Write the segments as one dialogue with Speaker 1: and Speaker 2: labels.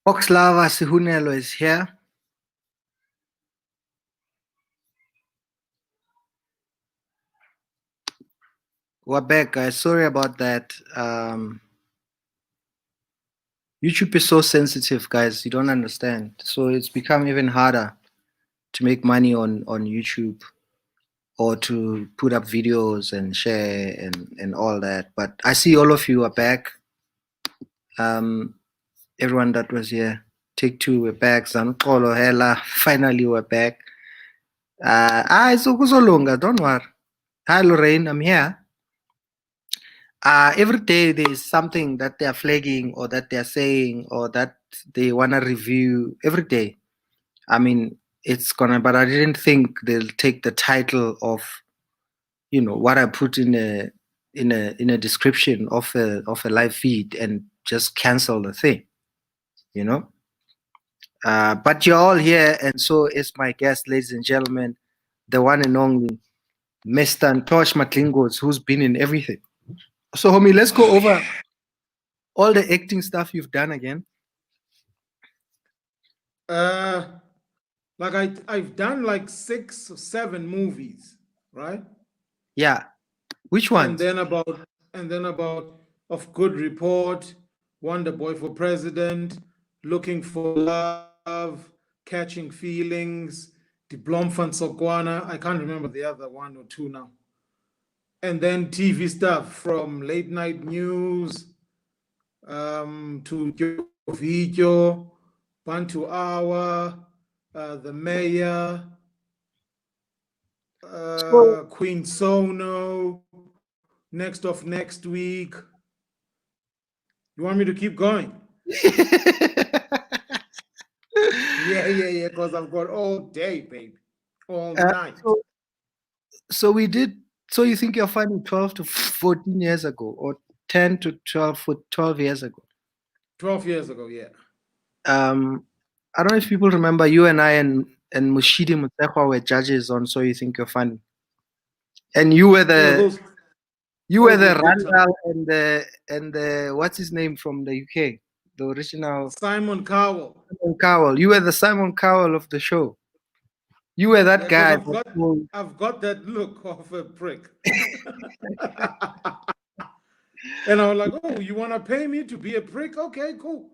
Speaker 1: Oxlava Sihunelo is here. We're back, guys. Sorry about that. YouTube is so sensitive, guys. You don't understand. So it's become even harder to make money on YouTube or to put up videos and share and all that. But I see all of you are back. Everyone that was here, take two, we're back. Zanukolo Hela, finally we're back. It's Ukuzolunga, don't worry. Hi Lorraine, I'm here. Every day there's something that they're flagging or that they're saying or that they want to review every day. I mean, it's gonna, but I didn't think they'll take the title of, what I put in a description of a live feed and just cancel the thing, But you're all here, and so is my guest, ladies and gentlemen, the one and only Mr. Ntosh Madlingozi, who's been in everything. So, homie, let's go over all the acting stuff you've done again.
Speaker 2: I've done like 6 or 7 movies, right?
Speaker 1: Yeah. Which one?
Speaker 2: And then about Of Good Report, Wonder Boy for President, Looking for Love, Catching Feelings, Diplom van Sokwana. I can't remember the other 1 or 2 now. And then TV stuff from Late Night News to Video, Bantu Hour, The Mayor, Queen Sono, Next of Next Week. You want me to keep going? Yeah, because I've got all day, baby. All night.
Speaker 1: So we did, so you think you're funny 12 to 14 years ago, or 10 to 12 years ago?
Speaker 2: 12 years ago, yeah.
Speaker 1: I don't know if people remember you and I and Mushidi Mutekwa were judges on So You Think You're Funny. And you were the Randall and the what's his name from the UK? The original
Speaker 2: Simon Cowell.
Speaker 1: Simon Cowell. You were the Simon Cowell of the show. You were that guy.
Speaker 2: I've got that look of a prick. And I was like, oh, you want to pay me to be a prick? Okay, cool.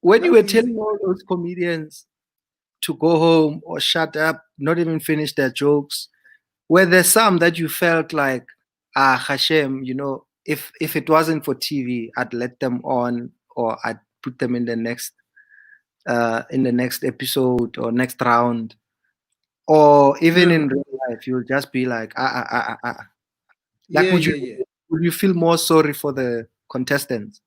Speaker 1: When you were telling all those comedians to go home or shut up, not even finish their jokes, were there some that you felt like, Hashem, if it wasn't for TV, I'd let them on or I'd put them in the next episode or next round, or even in real life, you'll just be like, Like, would you feel more sorry for the contestants?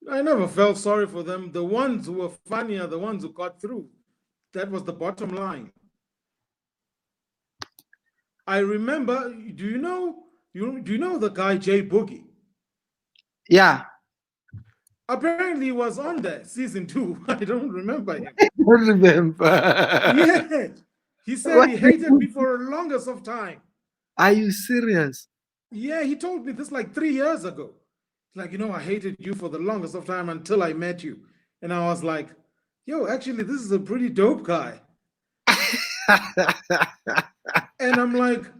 Speaker 2: I never felt sorry for them. The ones who were funny are the ones who got through. That was the bottom line. I remember. Do you know the guy Jay Boogie?
Speaker 1: Yeah.
Speaker 2: Apparently, he was on there season 2. I don't remember him.
Speaker 1: I don't remember.
Speaker 2: Yeah. He said he hated me for the longest of time.
Speaker 1: Are you serious?
Speaker 2: Yeah, he told me this like 3 years ago. Like, I hated you for the longest of time until I met you. And I was like, yo, actually, this is a pretty dope guy. And I'm like,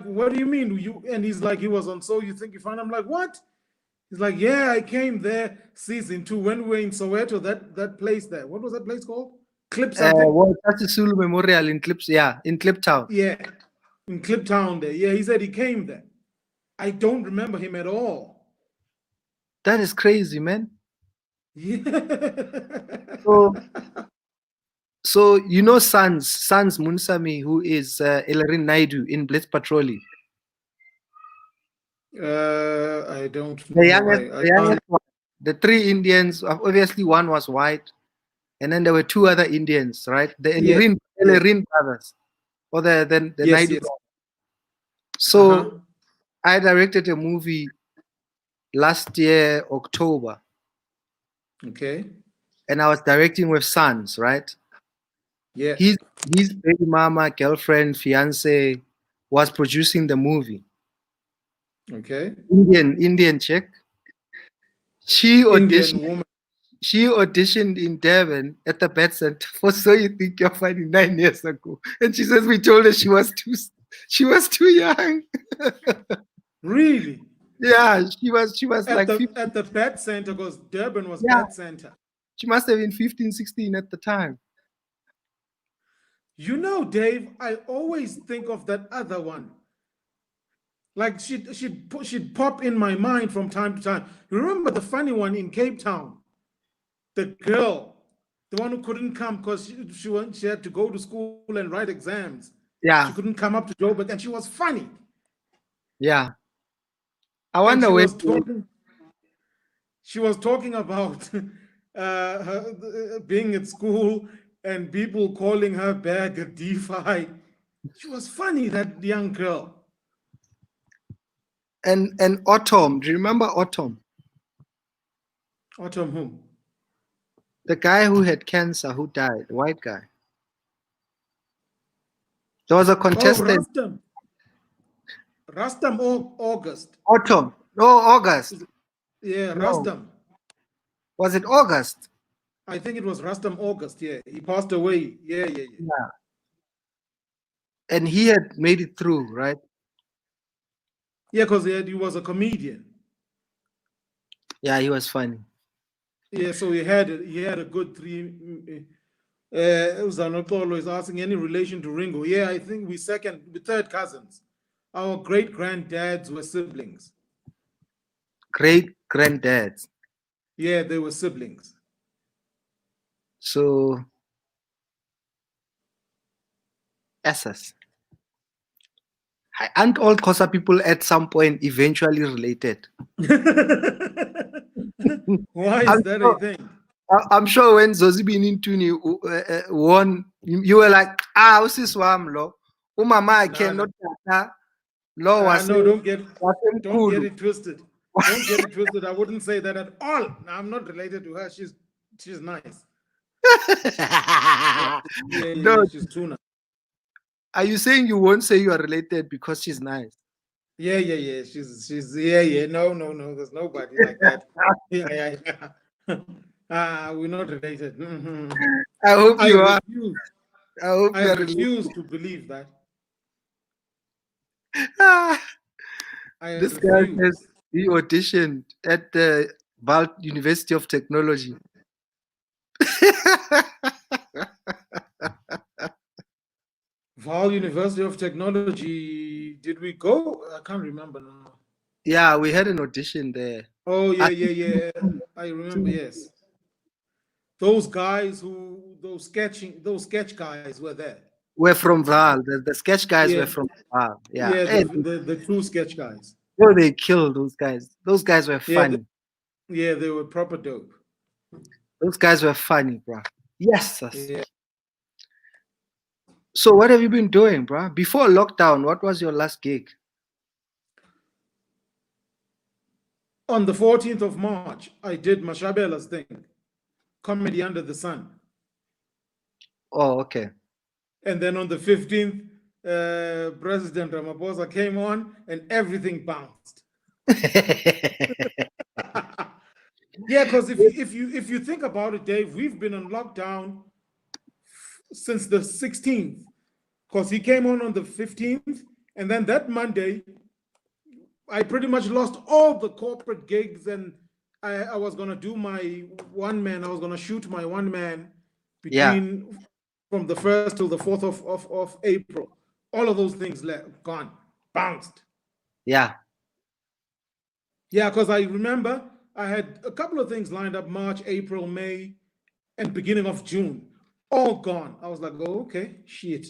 Speaker 2: what do you mean? And he's like, he was on So You Think You're Funny. I'm like, what? He's like, yeah, I came there season 2 when we were in Soweto, that place there. What was that place called? Clip something?
Speaker 1: Well, that's the Sulu Memorial in Clips, in Cliptown.
Speaker 2: Yeah, in Cliptown there. Yeah, he said he came there. I don't remember him at all.
Speaker 1: That is crazy, man.
Speaker 2: Yeah.
Speaker 1: So Sans Munsami, who is Elarin Naidu in Blitz Patrollie.
Speaker 2: I don't know.
Speaker 1: The 3 Indians, obviously one was white, and then there were 2 other Indians, right? The Elarin brothers, or the Naidu. Yes. So I directed a movie last year, October.
Speaker 2: Okay.
Speaker 1: And I was directing with Sans, right?
Speaker 2: Yeah.
Speaker 1: His baby mama, girlfriend, fiance was producing the movie.
Speaker 2: Okay.
Speaker 1: Indian chick. She auditioned.
Speaker 2: Indian woman.
Speaker 1: she auditioned in Durban at the Bed Center for So You Think You're Funny 9 years ago, and she says we told her she was too young.
Speaker 2: Really?
Speaker 1: Yeah, she was
Speaker 2: At
Speaker 1: like
Speaker 2: the
Speaker 1: 15,
Speaker 2: at the Bat Center, because Durban was
Speaker 1: yeah,
Speaker 2: Bat Center.
Speaker 1: she must have been 15, 16 at the time.
Speaker 2: You know, Dave, I always think of that other one. Like she'd pop in my mind from time to time. You remember the funny one in Cape Town? The girl, the one who couldn't come because she had to go to school and write exams. She
Speaker 1: Yeah,
Speaker 2: couldn't come up to Joburg, and she was funny.
Speaker 1: yeah. I
Speaker 2: And
Speaker 1: wonder
Speaker 2: she
Speaker 1: when.
Speaker 2: was talking. She was talking about her being at school and people calling her back a DeFi. She was funny, that young girl.
Speaker 1: And Autumn, do you remember Autumn?
Speaker 2: Autumn whom?
Speaker 1: The guy who had cancer, who died, the white guy. There was a
Speaker 2: Oh,
Speaker 1: contestant.
Speaker 2: Rustam. Rustam August.
Speaker 1: Autumn. No, August.
Speaker 2: Yeah,
Speaker 1: No.
Speaker 2: Rustam.
Speaker 1: Was it August?
Speaker 2: I think it was Rustam August. Yeah, he passed away. Yeah.
Speaker 1: Yeah. And he had made it through, right?
Speaker 2: Yeah, because he was a comedian.
Speaker 1: Yeah, he was funny.
Speaker 2: Yeah, so he had a good three. Uzanotolo is asking any relation to Ringo. Yeah, I think we third cousins. Our great granddads were siblings.
Speaker 1: Great granddads.
Speaker 2: Yeah, they were siblings.
Speaker 1: So, SS. Aren't all Xhosa people at some point eventually related?
Speaker 2: Why
Speaker 1: I'm
Speaker 2: is that
Speaker 1: sure,
Speaker 2: a thing?
Speaker 1: I'm sure when Zozibini Ntuni won, you were like, usiswam lo. Umama I cannot lo was
Speaker 2: No, don't get
Speaker 1: cool.
Speaker 2: it twisted. Don't get it twisted. I wouldn't say that at all. No, I'm not related to her. She's nice.
Speaker 1: No,
Speaker 2: she's tuna.
Speaker 1: are you saying you won't say you are related because she's nice?
Speaker 2: Yeah. She's No. There's nobody like that. Yeah. We're not related.
Speaker 1: I hope you are.
Speaker 2: Refuse.
Speaker 1: I hope you are
Speaker 2: refuse to believe that.
Speaker 1: This guy says he auditioned at the Val University of Technology.
Speaker 2: Val University of Technology. Did we go? I can't remember now.
Speaker 1: Yeah, we had an audition there.
Speaker 2: Oh yeah. I remember. Yes, those guys those sketch guys were there.
Speaker 1: We're from Val. The sketch guys were from Val. Yeah.
Speaker 2: Yeah, the two sketch guys.
Speaker 1: Oh, they killed those guys. Those guys were funny.
Speaker 2: They were proper dope.
Speaker 1: Those guys were funny, bro. Yes.
Speaker 2: Yeah.
Speaker 1: So what have you been doing, bro? Before lockdown, what was your last gig?
Speaker 2: On the 14th of March, I did Mashabela's thing, Comedy Under the Sun.
Speaker 1: Oh, okay.
Speaker 2: And then on the 15th, President Ramaphosa came on and everything bounced. Yeah, because if you think about it, Dave, we've been on lockdown since the 16th, because he came on the 15th, and then that Monday, I pretty much lost all the corporate gigs, and I was gonna do my one man. I was gonna shoot my one man from the 1st till the 4th of April. All of those things gone, bounced.
Speaker 1: Yeah.
Speaker 2: Yeah, because I remember I had a couple of things lined up: March, April, May, and beginning of June. All gone. I was like, oh, okay, shit.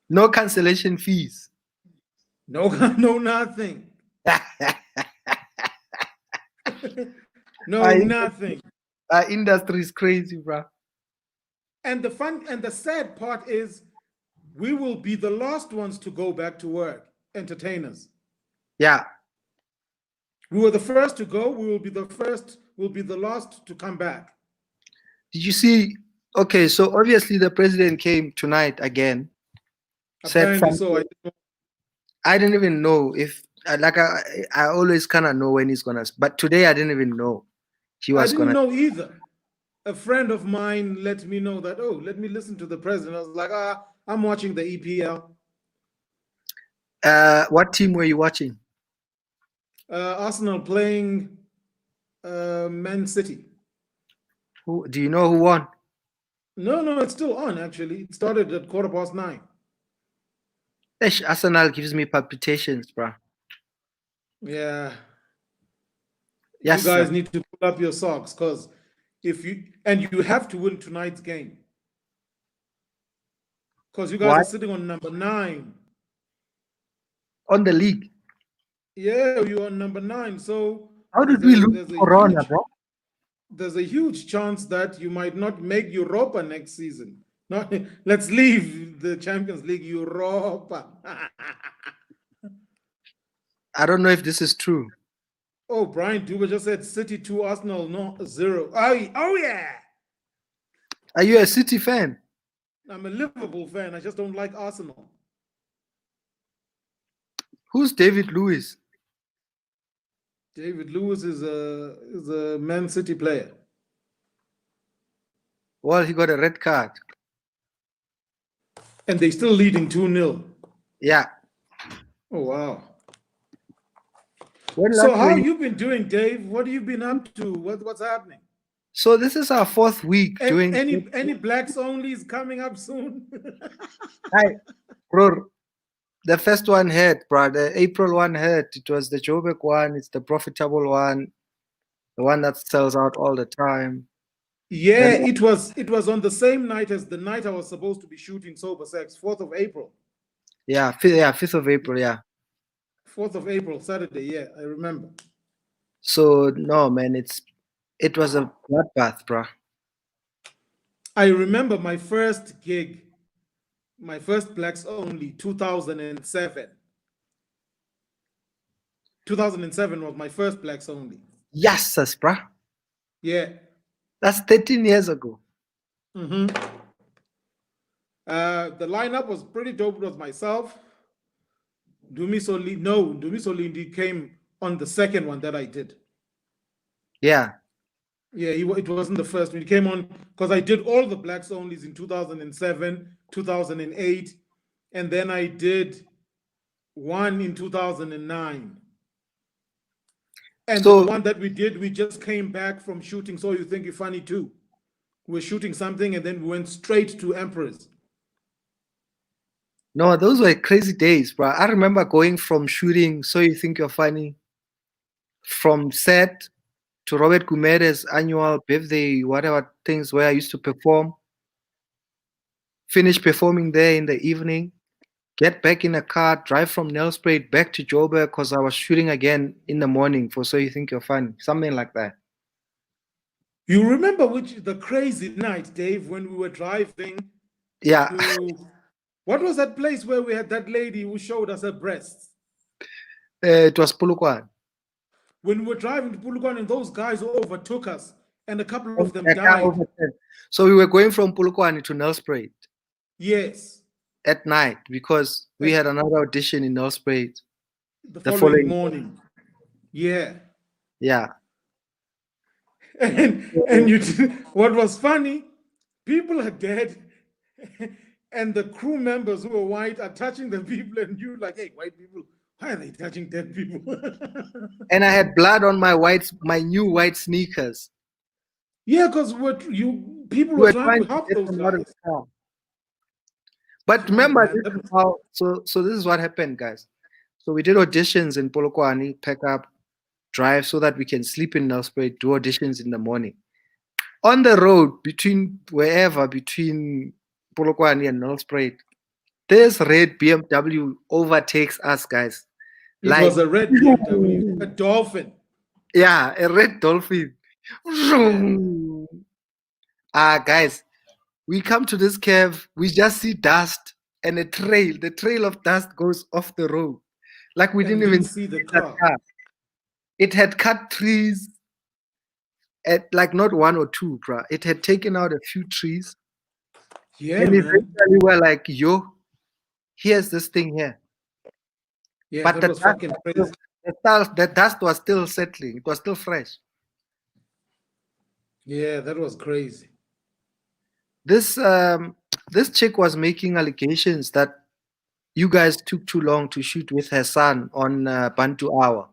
Speaker 1: No cancellation fees.
Speaker 2: No, nothing. Nothing.
Speaker 1: Our industry is crazy, bro.
Speaker 2: And the sad part is we will be the last ones to go back to work, entertainers.
Speaker 1: Yeah.
Speaker 2: We were the first to go. We will be the first, we'll be the last to come back.
Speaker 1: Did you see? Okay, so obviously the president came tonight again.
Speaker 2: Apparently so.
Speaker 1: I didn't even know if, like, I always kind of know when he's gonna, but today I didn't even know he was
Speaker 2: I didn't know either. a friend of mine let me know that, oh, let me listen to the president. I was like, I'm watching the EPL.
Speaker 1: What team were you watching?
Speaker 2: Arsenal playing Man City.
Speaker 1: Who do you know who won?
Speaker 2: No, it's still on, actually. It started at 9:15.
Speaker 1: Arsenal gives me palpitations, bro.
Speaker 2: Yeah.
Speaker 1: Yes,
Speaker 2: You guys
Speaker 1: sir.
Speaker 2: need to pull up your socks, because you have to win tonight's game. Because you guys
Speaker 1: Why?
Speaker 2: are sitting on number 9.
Speaker 1: On the league.
Speaker 2: Yeah, you're on number 9. So
Speaker 1: How did we lose
Speaker 2: there's a
Speaker 1: Corona,
Speaker 2: huge
Speaker 1: bro?
Speaker 2: there's a huge chance that you might not make Europa next season. Not, let's leave the Champions League, Europa.
Speaker 1: I don't know if this is true.
Speaker 2: Oh, Brian Duba just said City 2, Arsenal 0. Oh yeah.
Speaker 1: Are you a City fan?
Speaker 2: I'm a Liverpool fan. I just don't like Arsenal.
Speaker 1: Who's David Lewis?
Speaker 2: David Lewis is a Man City player.
Speaker 1: Well, he got a red card.
Speaker 2: And they're still leading 2-0.
Speaker 1: Yeah.
Speaker 2: Oh, wow.
Speaker 1: When
Speaker 2: So
Speaker 1: last
Speaker 2: how
Speaker 1: were
Speaker 2: have you been doing, Dave? What have you been up to? What's happening?
Speaker 1: So this is our 4th week doing.
Speaker 2: Any blacks onlys coming up soon?
Speaker 1: Hi, bro. The first one hurt, bro. The April one hurt. It was the Joburg one. It's the profitable one. The one that sells out all the time.
Speaker 2: Yeah,
Speaker 1: Then,
Speaker 2: it was on the same night as the night I was supposed to be shooting Sober Sex, 4th of April.
Speaker 1: yeah, 5th of April, yeah.
Speaker 2: 4th of April, Saturday, yeah, I remember.
Speaker 1: So no, man, it was a bloodbath, bro.
Speaker 2: I remember my first gig, my first blacks only, 2007. 2007 was my first blacks only.
Speaker 1: Yes, bro.
Speaker 2: Yeah.
Speaker 1: That's 13 years ago.
Speaker 2: Mm-hmm. The lineup was pretty dope. It was myself. Dumiso came on the second one that I did.
Speaker 1: Yeah.
Speaker 2: Yeah, it wasn't the first one. He came on because I did all the blacks onlys in 2007, 2008, and then I did one in 2009. And
Speaker 1: So,
Speaker 2: the one that we did, we just came back from shooting So You Think You're Funny too. We're shooting something and then we went straight to Emperors.
Speaker 1: no, those were crazy days, bro. I remember going from shooting So You Think You're Funny, from set to Robert Gumere's annual birthday, whatever things where I used to perform, finish performing there in the evening, get back in a car, drive from Nelspruit back to Joburg because I was shooting again in the morning for So You Think You're Funny, something like that.
Speaker 2: You remember the crazy night, Dave, when we were driving
Speaker 1: Yeah.
Speaker 2: to, what was that place where we had that lady who showed us her breasts?
Speaker 1: It was Polokwane.
Speaker 2: When we were driving to Polokwane and those guys overtook us and a couple of them died.
Speaker 1: So we were going from Polokwane to Nelspruit.
Speaker 2: Yes.
Speaker 1: At night because we had another audition in Nelspruit
Speaker 2: the following morning. Yeah.
Speaker 1: Yeah.
Speaker 2: And what was funny, people are dead and the crew members who are white are touching the people and you're like, hey, white people, why are they touching dead people?
Speaker 1: And I had blood on my new white sneakers.
Speaker 2: Yeah, because people were trying to help those guys.
Speaker 1: But remember, so this is what happened, guys. So we did auditions in Polokwane, pack up, drive so that we can sleep in Nelspruit, do auditions in the morning. On the road between Polokwane and Nelspruit, this red BMW overtakes us, guys.
Speaker 2: It was a red BMW, a Dolphin.
Speaker 1: Yeah, a red Dolphin. Guys, we come to this curve, we just see dust and a trail. The trail of dust goes off the road. Like we didn't even
Speaker 2: see the car.
Speaker 1: It had cut trees at like not one or two, bro. It had taken out a few trees.
Speaker 2: Yeah,
Speaker 1: and
Speaker 2: man.
Speaker 1: eventually we're like, yo, here's this thing here.
Speaker 2: Yeah,
Speaker 1: but
Speaker 2: that was fucking crazy.
Speaker 1: The dust was still settling. It was still fresh.
Speaker 2: Yeah, that was crazy.
Speaker 1: This chick was making allegations that you guys took too long to shoot with her son on Bantu Hour.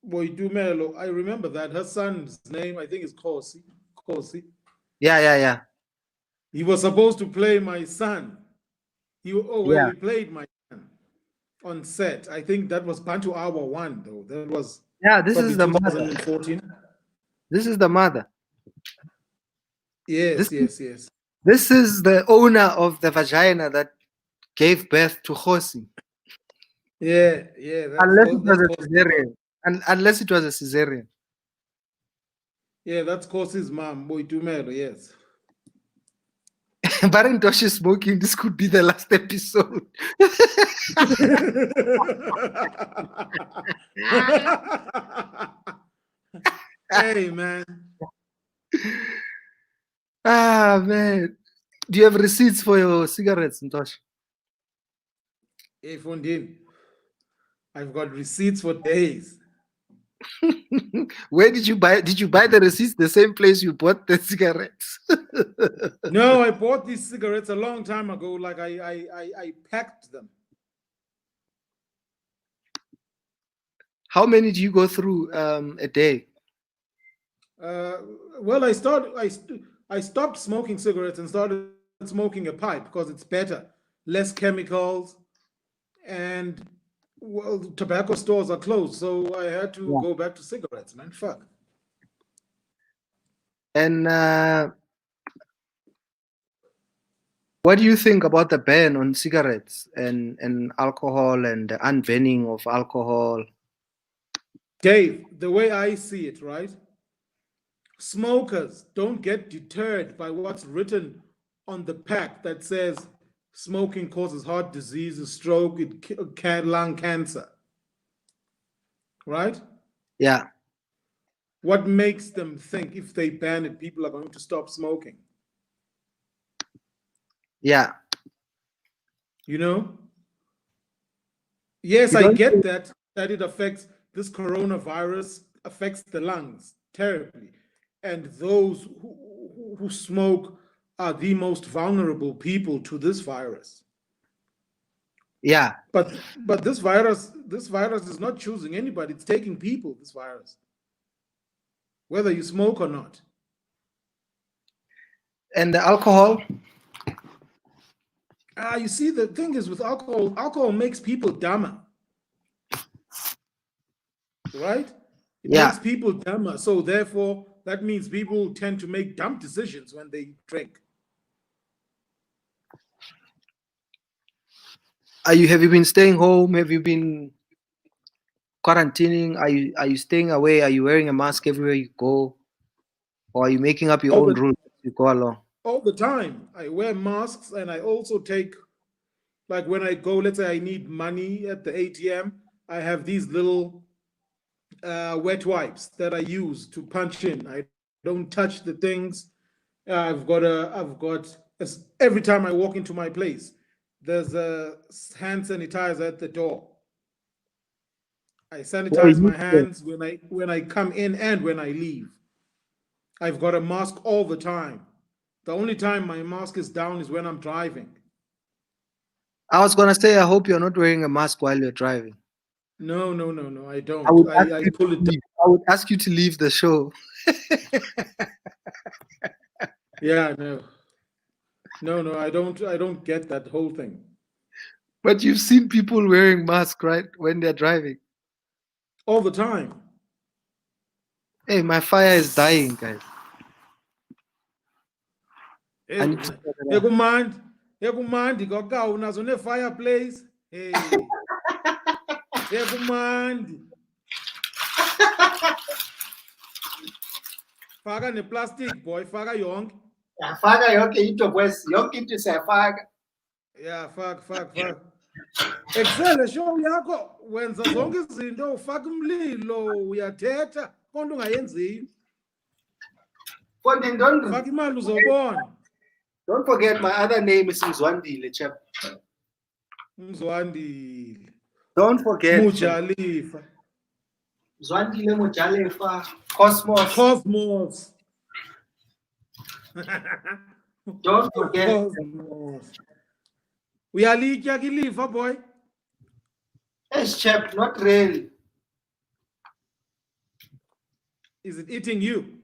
Speaker 2: Boy Dumelo, I remember that her son's name, I think, is Kosi. Kosi.
Speaker 1: Yeah, yeah, yeah,
Speaker 2: He was supposed to play my son.
Speaker 1: yeah,
Speaker 2: He played my son on set. I think that was Bantu Hour 1, though. That was
Speaker 1: yeah. This is
Speaker 2: probably
Speaker 1: the mother.
Speaker 2: 2014.
Speaker 1: This is the mother. This
Speaker 2: Yes, yes, yes.
Speaker 1: this is the owner of the vagina that gave birth to Khosi.
Speaker 2: Yeah, yeah,
Speaker 1: Unless it was
Speaker 2: that's
Speaker 1: a
Speaker 2: Kosi's mom.
Speaker 1: cesarean. And unless it was a cesarean.
Speaker 2: Yeah, that's Kosi's mom, Boy Dumelo, yes.
Speaker 1: But Ntosh is smoking. This could be the last episode.
Speaker 2: Hey, man.
Speaker 1: Ah, man. Do you have receipts for your cigarettes, Ntosh?
Speaker 2: Hey, Fondin. I've got receipts for days.
Speaker 1: Where did you buy? Did you buy the receipts the same place you bought the cigarettes?
Speaker 2: No, I bought these cigarettes a long time ago. Like I packed them.
Speaker 1: How many do you go through a day?
Speaker 2: Well, I stopped smoking cigarettes and started smoking a pipe because it's better, less chemicals, and well, tobacco stores are closed, so I had to go back to cigarettes, man. Fuck.
Speaker 1: And what do you think about the ban on cigarettes and alcohol and the unbanning of alcohol?
Speaker 2: Dave, the way I see it, right? Smokers don't get deterred by what's written on the pack that says smoking causes heart disease, stroke, lung cancer. Right?
Speaker 1: Yeah.
Speaker 2: What makes them think if they ban it, people are going to stop smoking?
Speaker 1: Yeah.
Speaker 2: You know? Yes, I get that it affects, this coronavirus affects the lungs terribly. And those who smoke are the most vulnerable people to this virus.
Speaker 1: Yeah.
Speaker 2: But this virus is not choosing anybody. It's taking people, this virus. Whether you smoke or not.
Speaker 1: And the alcohol?
Speaker 2: You see, the thing is with alcohol makes people dumber. Right? It makes people dumber. So therefore, that means people tend to make dumb decisions when they drink.
Speaker 1: Have you been staying home? Have you been quarantining? Are you staying away? Are you wearing a mask everywhere you go? Or are you making up your own rules as you go along?
Speaker 2: All the time. I wear masks, and I also take, like when I go, let's say I need money at the ATM, I have these little wet wipes that I use to punch in. I don't touch the things. I've got every time I walk into my place, there's a hand sanitizer at the door. I sanitize my hands when I come in and when I leave. I've got a mask all the time. The only time my mask is down is when I'm driving.
Speaker 1: I was gonna say, I hope you're not wearing a mask while you're driving.
Speaker 2: No, I don't. I pull it down.
Speaker 1: I would ask you to leave the show.
Speaker 2: Yeah, no, I don't get that whole thing.
Speaker 1: But you've seen people wearing masks, right, when they're driving?
Speaker 2: All the time.
Speaker 1: Hey, my fire is dying, guys.
Speaker 2: Kumandi gogawu nazo ne fireplace. Hey. Kumandi. Faka ne plastic boy, faka yonke.
Speaker 1: Yeah, faka yonke into boys, yonke into siyafaka.
Speaker 2: Yeah, faka. Excel show yakho wenza zonke izinto ufaka umlilo uyathetha konke ungayenziyo. Faka imali uzobona.
Speaker 1: Don't forget my other name is Mzwandile, chap.
Speaker 2: Mzwandile.
Speaker 1: Don't forget.
Speaker 2: Mujalifa.
Speaker 1: Zwandile Mojalefa, Cosmos.
Speaker 2: Cosmos.
Speaker 1: Don't forget.
Speaker 2: Cosmos. We are Lifa, boy.
Speaker 1: Yes, chap, not really.
Speaker 2: Is it eating you?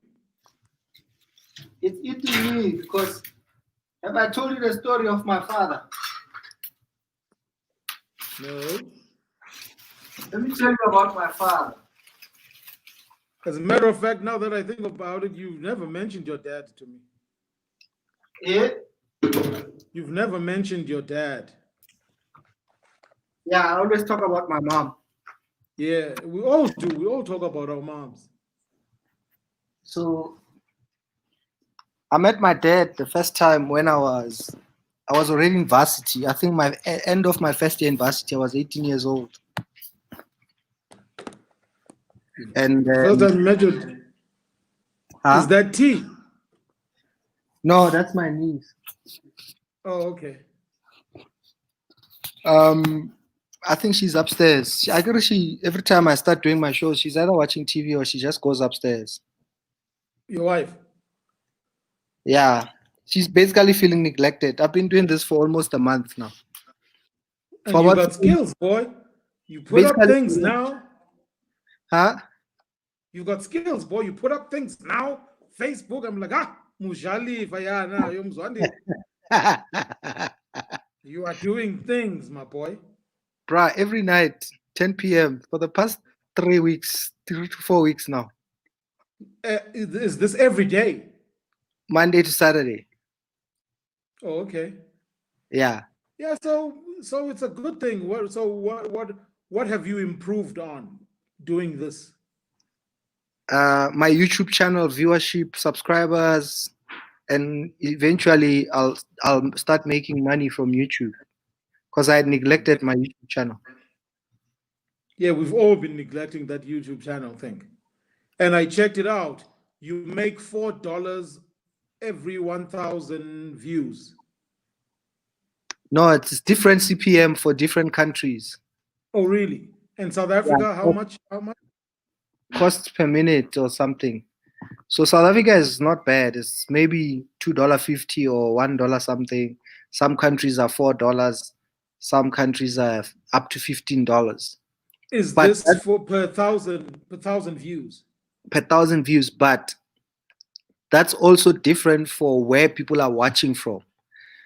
Speaker 1: It's eating me because have I told you the story of my father?
Speaker 2: No.
Speaker 1: Let me tell you about my father.
Speaker 2: As a matter of fact, now that I think about it, you've never mentioned your dad to me.
Speaker 1: Yeah?
Speaker 2: You've never mentioned your dad.
Speaker 1: Yeah, I always talk about my mom.
Speaker 2: Yeah, we all do. We all talk about our moms.
Speaker 1: So I met my dad the first time when I was already in varsity. I think my end of my first year in varsity, I was 18 years old. And
Speaker 2: The first time you met your is that T?
Speaker 1: No, that's my niece.
Speaker 2: Oh, okay.
Speaker 1: I think she's upstairs. I guess every time I start doing my shows, she's either watching TV or she just goes upstairs.
Speaker 2: Your wife?
Speaker 1: Yeah, she's basically feeling neglected. I've been doing this for almost a month now.
Speaker 2: And you got skills, boy. You put up things now.
Speaker 1: Huh?
Speaker 2: You got skills, boy. You put up things now. Facebook, I'm like, Mujali, Fayana, Yomzwandi. You are doing things, my boy.
Speaker 1: Bruh, every night, 10 p.m. for the past 3 weeks, 3 to 4 weeks now.
Speaker 2: Is this every day?
Speaker 1: Monday to Saturday.
Speaker 2: Oh, okay.
Speaker 1: Yeah.
Speaker 2: Yeah, so it's a good thing. What have you improved on doing this?
Speaker 1: My YouTube channel viewership, subscribers, and eventually I'll start making money from YouTube because I had neglected my YouTube channel.
Speaker 2: Yeah, we've all been neglecting that YouTube channel thing. And I checked it out. You make $4 every 1,000 views.
Speaker 1: No, it's different CPM for different countries.
Speaker 2: Oh, really? In South Africa,
Speaker 1: Yeah.
Speaker 2: how much?
Speaker 1: Cost per minute or something. So South Africa is not bad. It's maybe $2.50 or $1 something. Some countries are $4. Some countries are up to $15.
Speaker 2: Is
Speaker 1: But
Speaker 2: this for per thousand views?
Speaker 1: Per thousand views, but that's also different for where people are watching from.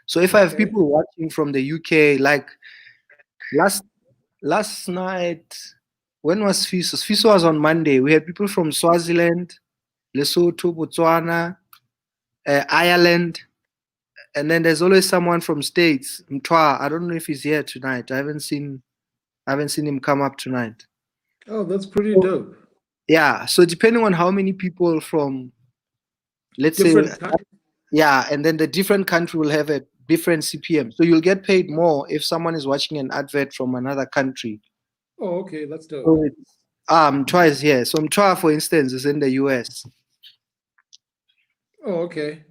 Speaker 1: So if I have people watching from the UK, like last night, when was FISO? FISO was on Monday. We had people from Swaziland, Lesotho, Botswana, Ireland, and then there's always someone from States. Mtwa, I don't know if he's here tonight. I haven't seen him come up tonight.
Speaker 2: Oh, that's pretty dope.
Speaker 1: Yeah. So depending on how many people from, let's say, yeah, and then the different country will have a different CPM. So you'll get paid more if someone is watching an advert from another country.
Speaker 2: Oh, okay, that's dope.
Speaker 1: So Mtwa is here. So Mtwa, for instance, is in the US.
Speaker 2: Oh, okay.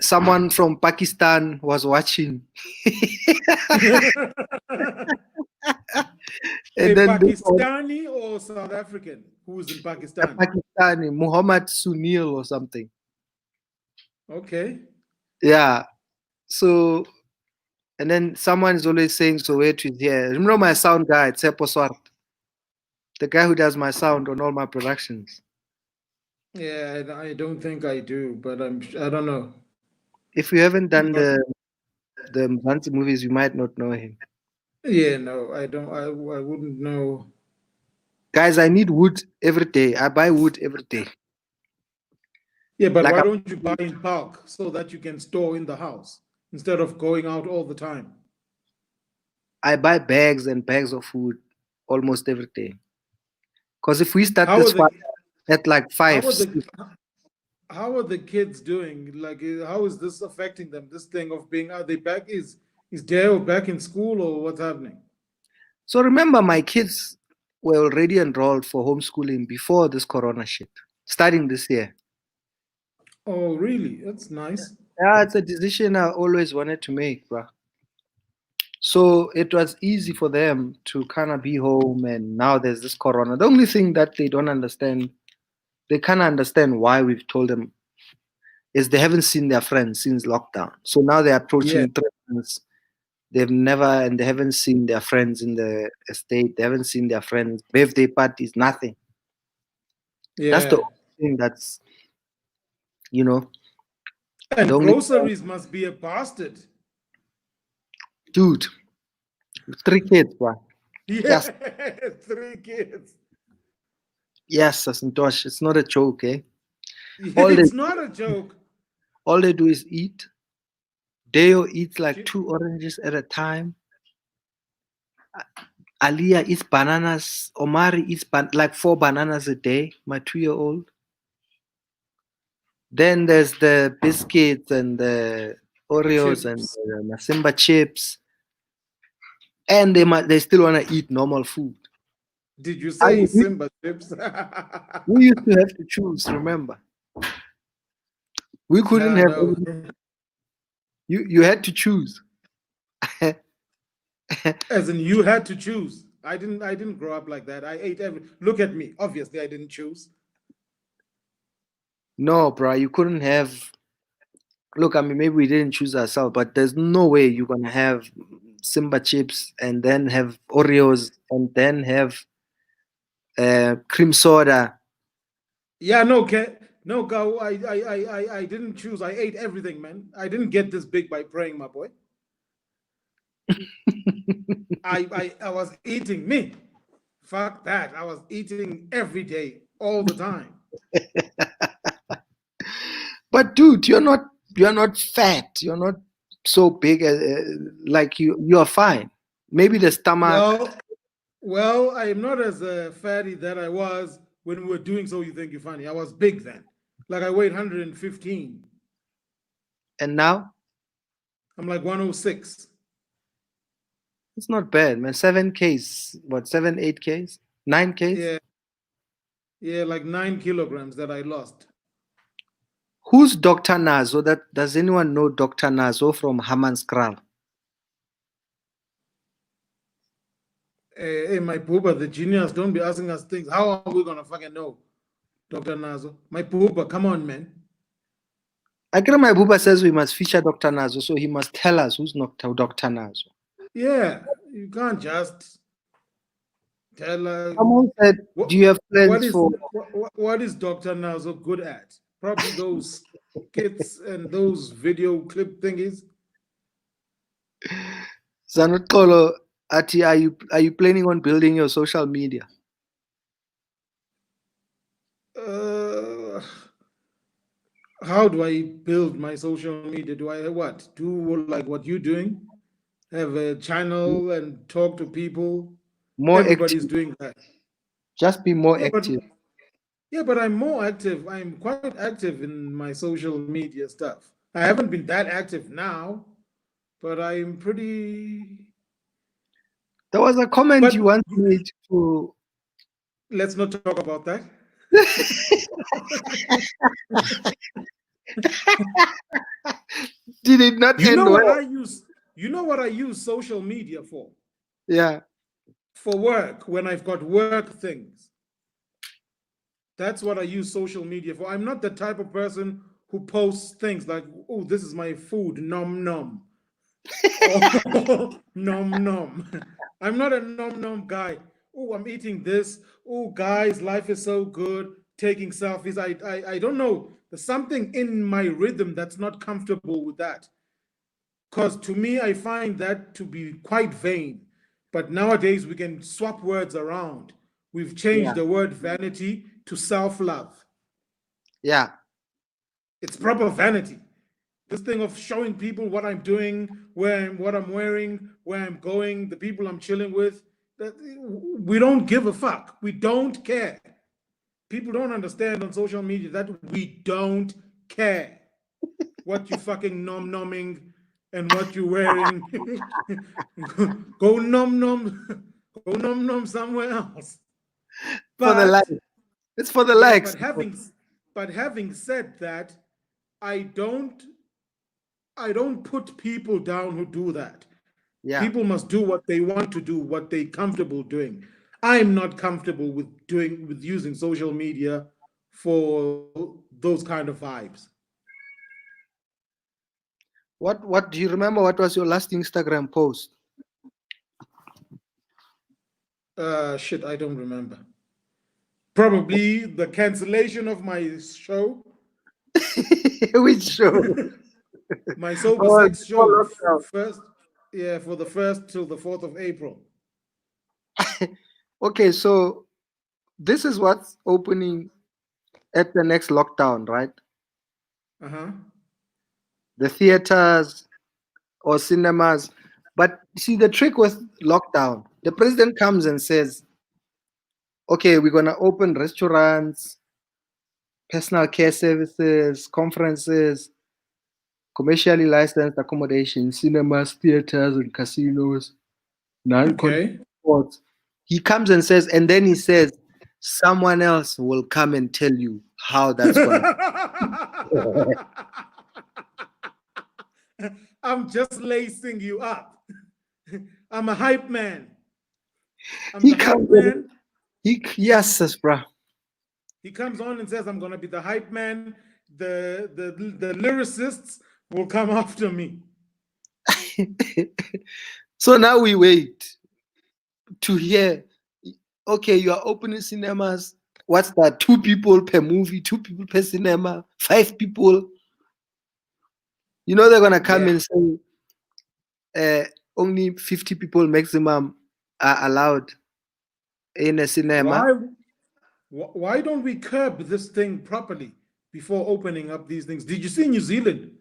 Speaker 1: Someone from Pakistan was watching.
Speaker 2: A Pakistani or South African who's in Pakistan?
Speaker 1: A Pakistani, Muhammad Sunil or something.
Speaker 2: Okay.
Speaker 1: Yeah. So, and then someone is always saying, so wait is here. Remember my sound guy, Tsepo Swart? The guy who does my sound on all my productions.
Speaker 2: Yeah, I don't think I do, but I don't know.
Speaker 1: If you haven't done the Mzansi movies, you might not know him.
Speaker 2: Yeah, no, I don't. I wouldn't know.
Speaker 1: Guys, I need wood every day. I buy wood every day.
Speaker 2: Yeah, but like why don't you buy in bulk so that you can store in the house instead of going out all the time?
Speaker 1: I buy bags and bags of food almost every day. Because if we start this fire at like 5,
Speaker 2: how are the kids doing? Like, how is this affecting them? This thing of being, are they back? Is Dale back in school or what's happening?
Speaker 1: So remember, my kids were already enrolled for homeschooling before this corona shit, starting this year.
Speaker 2: Oh, really? That's nice.
Speaker 1: Yeah, it's a decision I always wanted to make, bro. So it was easy for them to kind of be home, and now there's this corona. The only thing that they don't understand, they kind of understand why we've told them, is they haven't seen their friends since lockdown. So now they're
Speaker 2: Yeah,
Speaker 1: approaching 3 months. They've never, and they haven't seen their friends in the estate. They haven't seen their friends. Birthday parties, nothing. That's the
Speaker 2: yeah.
Speaker 1: only thing that's, you know, the
Speaker 2: And
Speaker 1: only,
Speaker 2: groceries must be a bastard.
Speaker 1: dude, 3 kids, bro.
Speaker 2: Yeah,
Speaker 1: Yes,
Speaker 2: 3 kids.
Speaker 1: yes, Ntosh. It's not a joke, eh?
Speaker 2: Yeah,
Speaker 1: All they,
Speaker 2: it's not a joke.
Speaker 1: all they do is eat. Deo eats like
Speaker 2: J-
Speaker 1: 2 oranges at a time. Aliyah eats bananas. Omari eats like 4 bananas a day. My 2-year-old. Then there's the biscuits and the Oreos and
Speaker 2: Chips.
Speaker 1: the Masimba chips, and they still want to eat normal food.
Speaker 2: Did you
Speaker 1: I,
Speaker 2: say
Speaker 1: we,
Speaker 2: Simba chips?
Speaker 1: we used to have to choose. Remember, we couldn't
Speaker 2: Nah,
Speaker 1: have
Speaker 2: no.
Speaker 1: everything. You had to choose.
Speaker 2: As in you had to choose. I didn't grow up like that. I ate every look at me. Obviously, I didn't choose.
Speaker 1: No, bro, you couldn't have. Look, I mean, maybe we didn't choose ourselves, but there's no way you're gonna have Simba chips and then have Oreos and then have cream soda.
Speaker 2: Yeah, no, go. I didn't choose. I ate everything, man. I didn't get this big by praying, my boy. I was eating me. Fuck that. I was eating every day, all the time.
Speaker 1: But dude, you're not fat. You're not so big. Like you're fine. Maybe the stomach.
Speaker 2: Well, well, I am not as fatty that I was when we were doing So You Think You're Funny. I was big then. Like I weighed 115.
Speaker 1: And now
Speaker 2: I'm like 106.
Speaker 1: it's not bad, man. 7 Ks. What, 7, 8 Ks? 9 Ks?
Speaker 2: Yeah, yeah, like 9 kilograms that I lost.
Speaker 1: Who's Dr. Nazo? Does anyone know Dr. Nazo from Hammanskraal?
Speaker 2: Hey, my pooper, the genius, don't be asking us things. How are we gonna fucking know, Dr. Nazo? My pooper, come on, man.
Speaker 1: Akira Buba says we must feature Dr. Nazo, so he must tell us who's not Dr. Nazo.
Speaker 2: Yeah, you can't just tell us
Speaker 1: Someone said,
Speaker 2: what
Speaker 1: do you have
Speaker 2: what
Speaker 1: plans
Speaker 2: is
Speaker 1: for
Speaker 2: what is Dr. Nazo good at? Probably those skits and those video clip thingies.
Speaker 1: Zanut Kolo? Ati, are you planning on building your social media?
Speaker 2: Uh, how do I build my social media? Do I what? Do like what you're doing? Have a channel and talk to people?
Speaker 1: More
Speaker 2: Everybody's
Speaker 1: active.
Speaker 2: doing that.
Speaker 1: Just be more
Speaker 2: Yeah, but
Speaker 1: active.
Speaker 2: yeah, but I'm more active. I'm quite active in my social media stuff. I haven't been that active now, but I'm pretty.
Speaker 1: There was a comment you
Speaker 2: But
Speaker 1: once made to.
Speaker 2: let's not talk about that.
Speaker 1: Did it not
Speaker 2: You
Speaker 1: end
Speaker 2: know what
Speaker 1: well?
Speaker 2: I use? You know what I use social media for?
Speaker 1: Yeah.
Speaker 2: For work, when I've got work things. That's what I use social media for. I'm not the type of person who posts things like, oh, this is my food, nom nom. Oh, nom nom. I'm not a nom nom guy. Oh, I'm eating this. Oh, guys, life is so good. Taking selfies. I don't know. There's something in my rhythm that's not comfortable with that. Because to me, I find that to be quite vain. But nowadays, we can swap words around. We've changed
Speaker 1: Yeah.
Speaker 2: the word vanity to self love.
Speaker 1: Yeah.
Speaker 2: It's proper vanity. This thing of showing people what I'm doing, what I'm wearing, where I'm going, the people I'm chilling with. That we don't give a fuck. We don't care. People don't understand on social media that we don't care what you fucking nom nomming and what you're wearing. Go nom nom, go nom nom somewhere else.
Speaker 1: For the
Speaker 2: But
Speaker 1: likes. It's for the
Speaker 2: yeah,
Speaker 1: likes.
Speaker 2: but having said that, I don't I don't put people down who do that.
Speaker 1: Yeah.
Speaker 2: People must do what they want to do, what they're comfortable doing. I'm not comfortable with using social media for those kind of vibes.
Speaker 1: What do you remember? What was your last Instagram post?
Speaker 2: Shit, I don't remember. Probably the cancellation of my show,
Speaker 1: Which show?
Speaker 2: my sober
Speaker 1: Oh,
Speaker 2: sex
Speaker 1: before
Speaker 2: show.
Speaker 1: lockdown.
Speaker 2: First, yeah, for the 1st till the 4th of April.
Speaker 1: Okay, so this is what's opening at the next lockdown, right?
Speaker 2: Uh-huh.
Speaker 1: The theaters or cinemas. But see, the trick with lockdown, the president comes and says, okay, we're going to open restaurants, personal care services, conferences, commercially licensed accommodation, cinemas, theaters, and casinos, non-contact
Speaker 2: Okay.
Speaker 1: sports. He comes and says, and then he says, someone else will come and tell you how that's going to.
Speaker 2: I'm just lacing you up. I'm a hype man. I'm
Speaker 1: He
Speaker 2: the hype
Speaker 1: comes
Speaker 2: man.
Speaker 1: yes, bro.
Speaker 2: He comes on and says, I'm going to be the hype man. The lyricists will come after me.
Speaker 1: So now we wait to hear, okay, you are opening cinemas. What's that? 2 people per movie, 2 people per cinema, 5 people. You know they're going to come and say only 50 people maximum are allowed in a cinema.
Speaker 2: Why don't we curb this thing properly before opening up these things? Did you see New Zealand?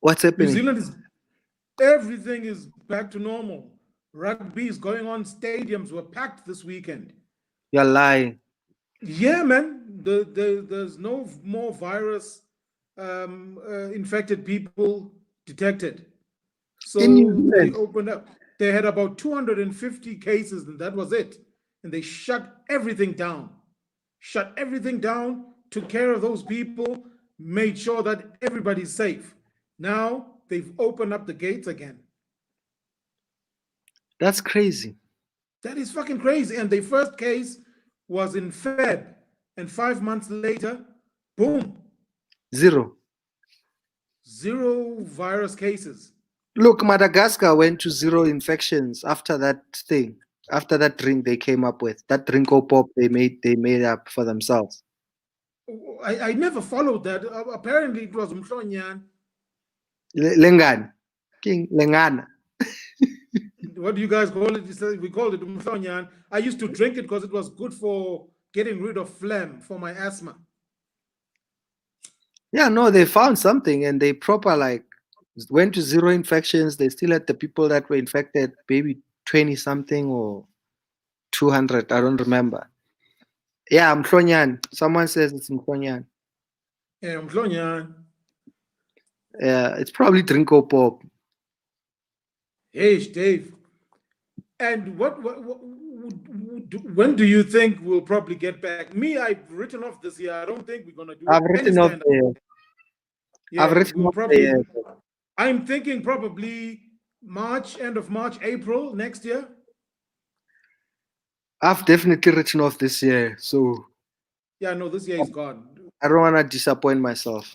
Speaker 1: What's
Speaker 2: New
Speaker 1: happening?
Speaker 2: Zealand is, everything is back to normal. Rugby is going on. Stadiums were packed this weekend.
Speaker 1: You're lying.
Speaker 2: Yeah, man. There's no more virus infected people detected. So
Speaker 1: In New
Speaker 2: they
Speaker 1: Zealand,
Speaker 2: opened up. They had about 250 cases, and that was it. And they shut everything down. Shut everything down, took care of those people, made sure that everybody's safe. Now they've opened up the gates again.
Speaker 1: that's crazy.
Speaker 2: That is fucking crazy. And the first case was in Feb. And 5 months later, boom,
Speaker 1: 0.
Speaker 2: 0 virus cases.
Speaker 1: Look, Madagascar went to 0 infections after that thing. After that drink they came up with, that drink or pop they made up for themselves.
Speaker 2: I never followed that. Apparently, it was Mhlonyan.
Speaker 1: Lengan, King Lengana.
Speaker 2: What do you guys call it? We called it Mhlonyan. I used to drink it because it was good for getting rid of phlegm for my asthma.
Speaker 1: Yeah, no, they found something and they proper went to 0 infections. They still had the people that were infected, maybe 20 something or 200. I don't remember. Yeah, Mhlonyan. Someone says it's Mhlonyan.
Speaker 2: Yeah, Mhlonyan.
Speaker 1: Yeah, it's probably Drinko Pop.
Speaker 2: Hey, Dave. And when do you think we'll probably get back? Me, I've written off this year. I don't think we're gonna do
Speaker 1: I've
Speaker 2: any
Speaker 1: written off
Speaker 2: stand-up.
Speaker 1: the. I've
Speaker 2: Yeah,
Speaker 1: written
Speaker 2: we'll
Speaker 1: off
Speaker 2: probably.
Speaker 1: the.
Speaker 2: I'm thinking probably March, end of March, April next year.
Speaker 1: I've definitely written off this year, so
Speaker 2: Yeah, no, this year is gone.
Speaker 1: I don't want to disappoint myself.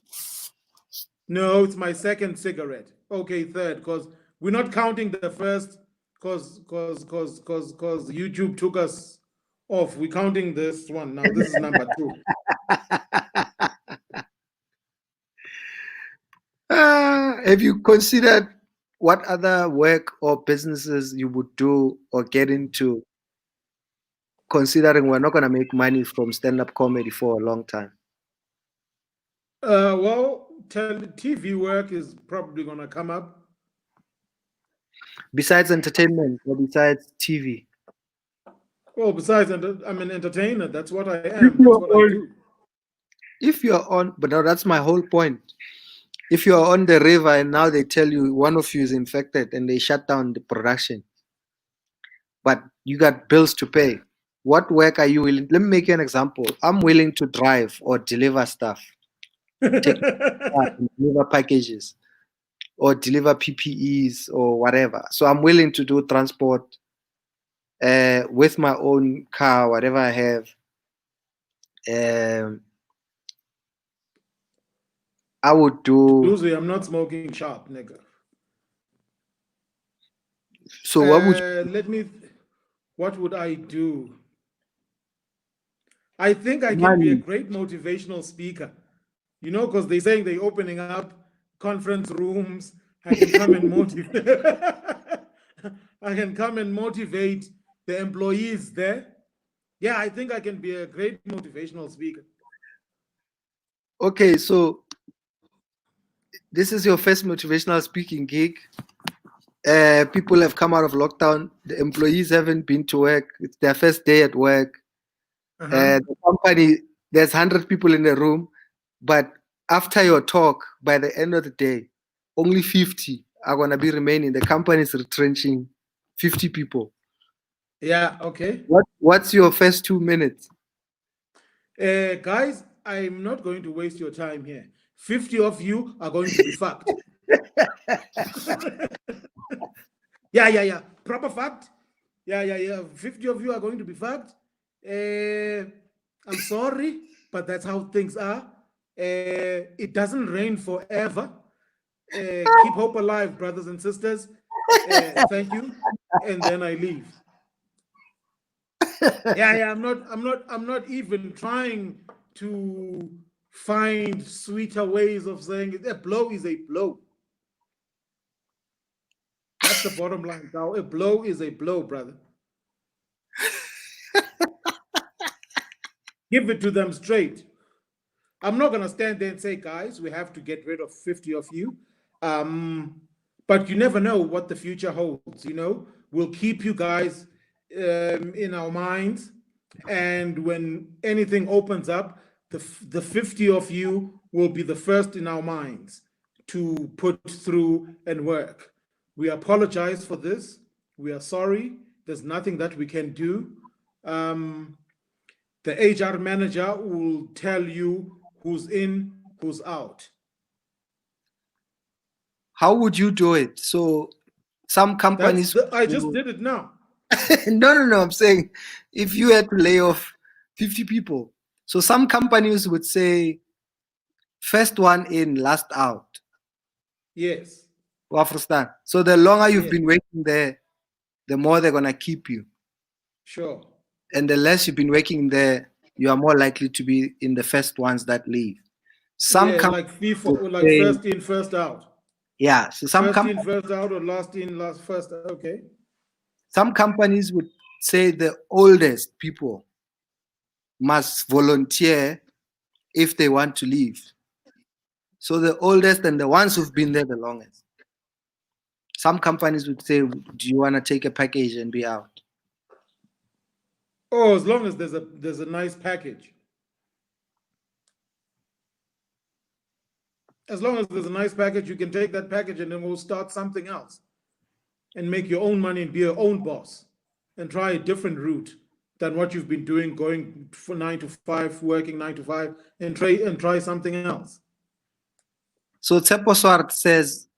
Speaker 2: No, it's my second cigarette. Okay, third, because we're not counting the first, because YouTube took us off. We're counting this one now. This is number 2.
Speaker 1: Have you considered what other work or businesses you would do or get into, considering we're not going to make money from stand-up comedy for a long time?
Speaker 2: Well, TV work is probably gonna come up.
Speaker 1: Besides entertainment or besides TV?
Speaker 2: Well, besides, I'm an entertainer. That's what I am. That's what I do.
Speaker 1: If you're on, but no, that's my whole point. If you're on the river and now they tell you one of you is infected and they shut down the production, but you got bills to pay, what work are you willing? Let me make you an example. I'm willing to drive or deliver stuff, take deliver packages. or deliver PPEs or whatever. So I'm willing to do transport with my own car, whatever I have. I would do.
Speaker 2: Usually, I'm not smoking sharp, nigga.
Speaker 1: So what would you,
Speaker 2: What would I do? I think I can be a
Speaker 1: money?
Speaker 2: great motivational speaker. You know, because they're saying they're opening up conference rooms. I can come and motivate. I can come and motivate the employees there. Yeah, I think I can be a great motivational speaker.
Speaker 1: Okay, so this is your first motivational speaking gig. People have come out of lockdown. The employees haven't been to work. It's their first day at work. The company, there's 100 people in the room, but after your talk, by the end of the day, only 50 are going to be remaining. The company is retrenching 50 people.
Speaker 2: Yeah, okay.
Speaker 1: What's your first 2 minutes?
Speaker 2: Guys, I'm not going to waste your time here. 50 of you are going to be fucked. Yeah. Proper fact. Yeah. 50 of you are going to be fucked. I'm sorry, but that's how things are. It doesn't rain forever. Keep hope alive, brothers and sisters. Thank you. And then I leave. Yeah. I'm not even trying to find sweeter ways of saying it. A blow is a blow. That's the bottom line, now. A blow is a blow, brother. Give it to them straight. I'm not going to stand there and say, guys, we have to get rid of 50 of you. But you never know what the future holds, you know? We'll keep you guys in our minds. And when anything opens up, the 50 of you will be the first in our minds to put through and work. We apologize for this. We are sorry. There's nothing that we can do. The HR manager will tell you who's in, who's out.
Speaker 1: How would you do it? So some companies...
Speaker 2: I just did it now.
Speaker 1: No. I'm saying if you had to lay off 50 people. So some companies would say, first one in, last out.
Speaker 2: Yes.
Speaker 1: So the longer you've been working there, the more they're going to keep you.
Speaker 2: Sure.
Speaker 1: And the less you've been working there, you are more likely to be in the first ones that leave.
Speaker 2: Like FIFA, like first in, first out.
Speaker 1: Yeah. So
Speaker 2: first in, first out, or last in, last first. Okay.
Speaker 1: Some companies would say the oldest people must volunteer if they want to leave. So the oldest and the ones who've been there the longest. Some companies would say, do you want to take a package and be out?
Speaker 2: Oh, as long as there's a nice package. As long as there's a nice package, you can take that package and then we'll start something else and make your own money and be your own boss and try a different route than what you've been doing, going for 9 to 5, working 9 to 5, and try something else.
Speaker 1: So Tsepo Swart says,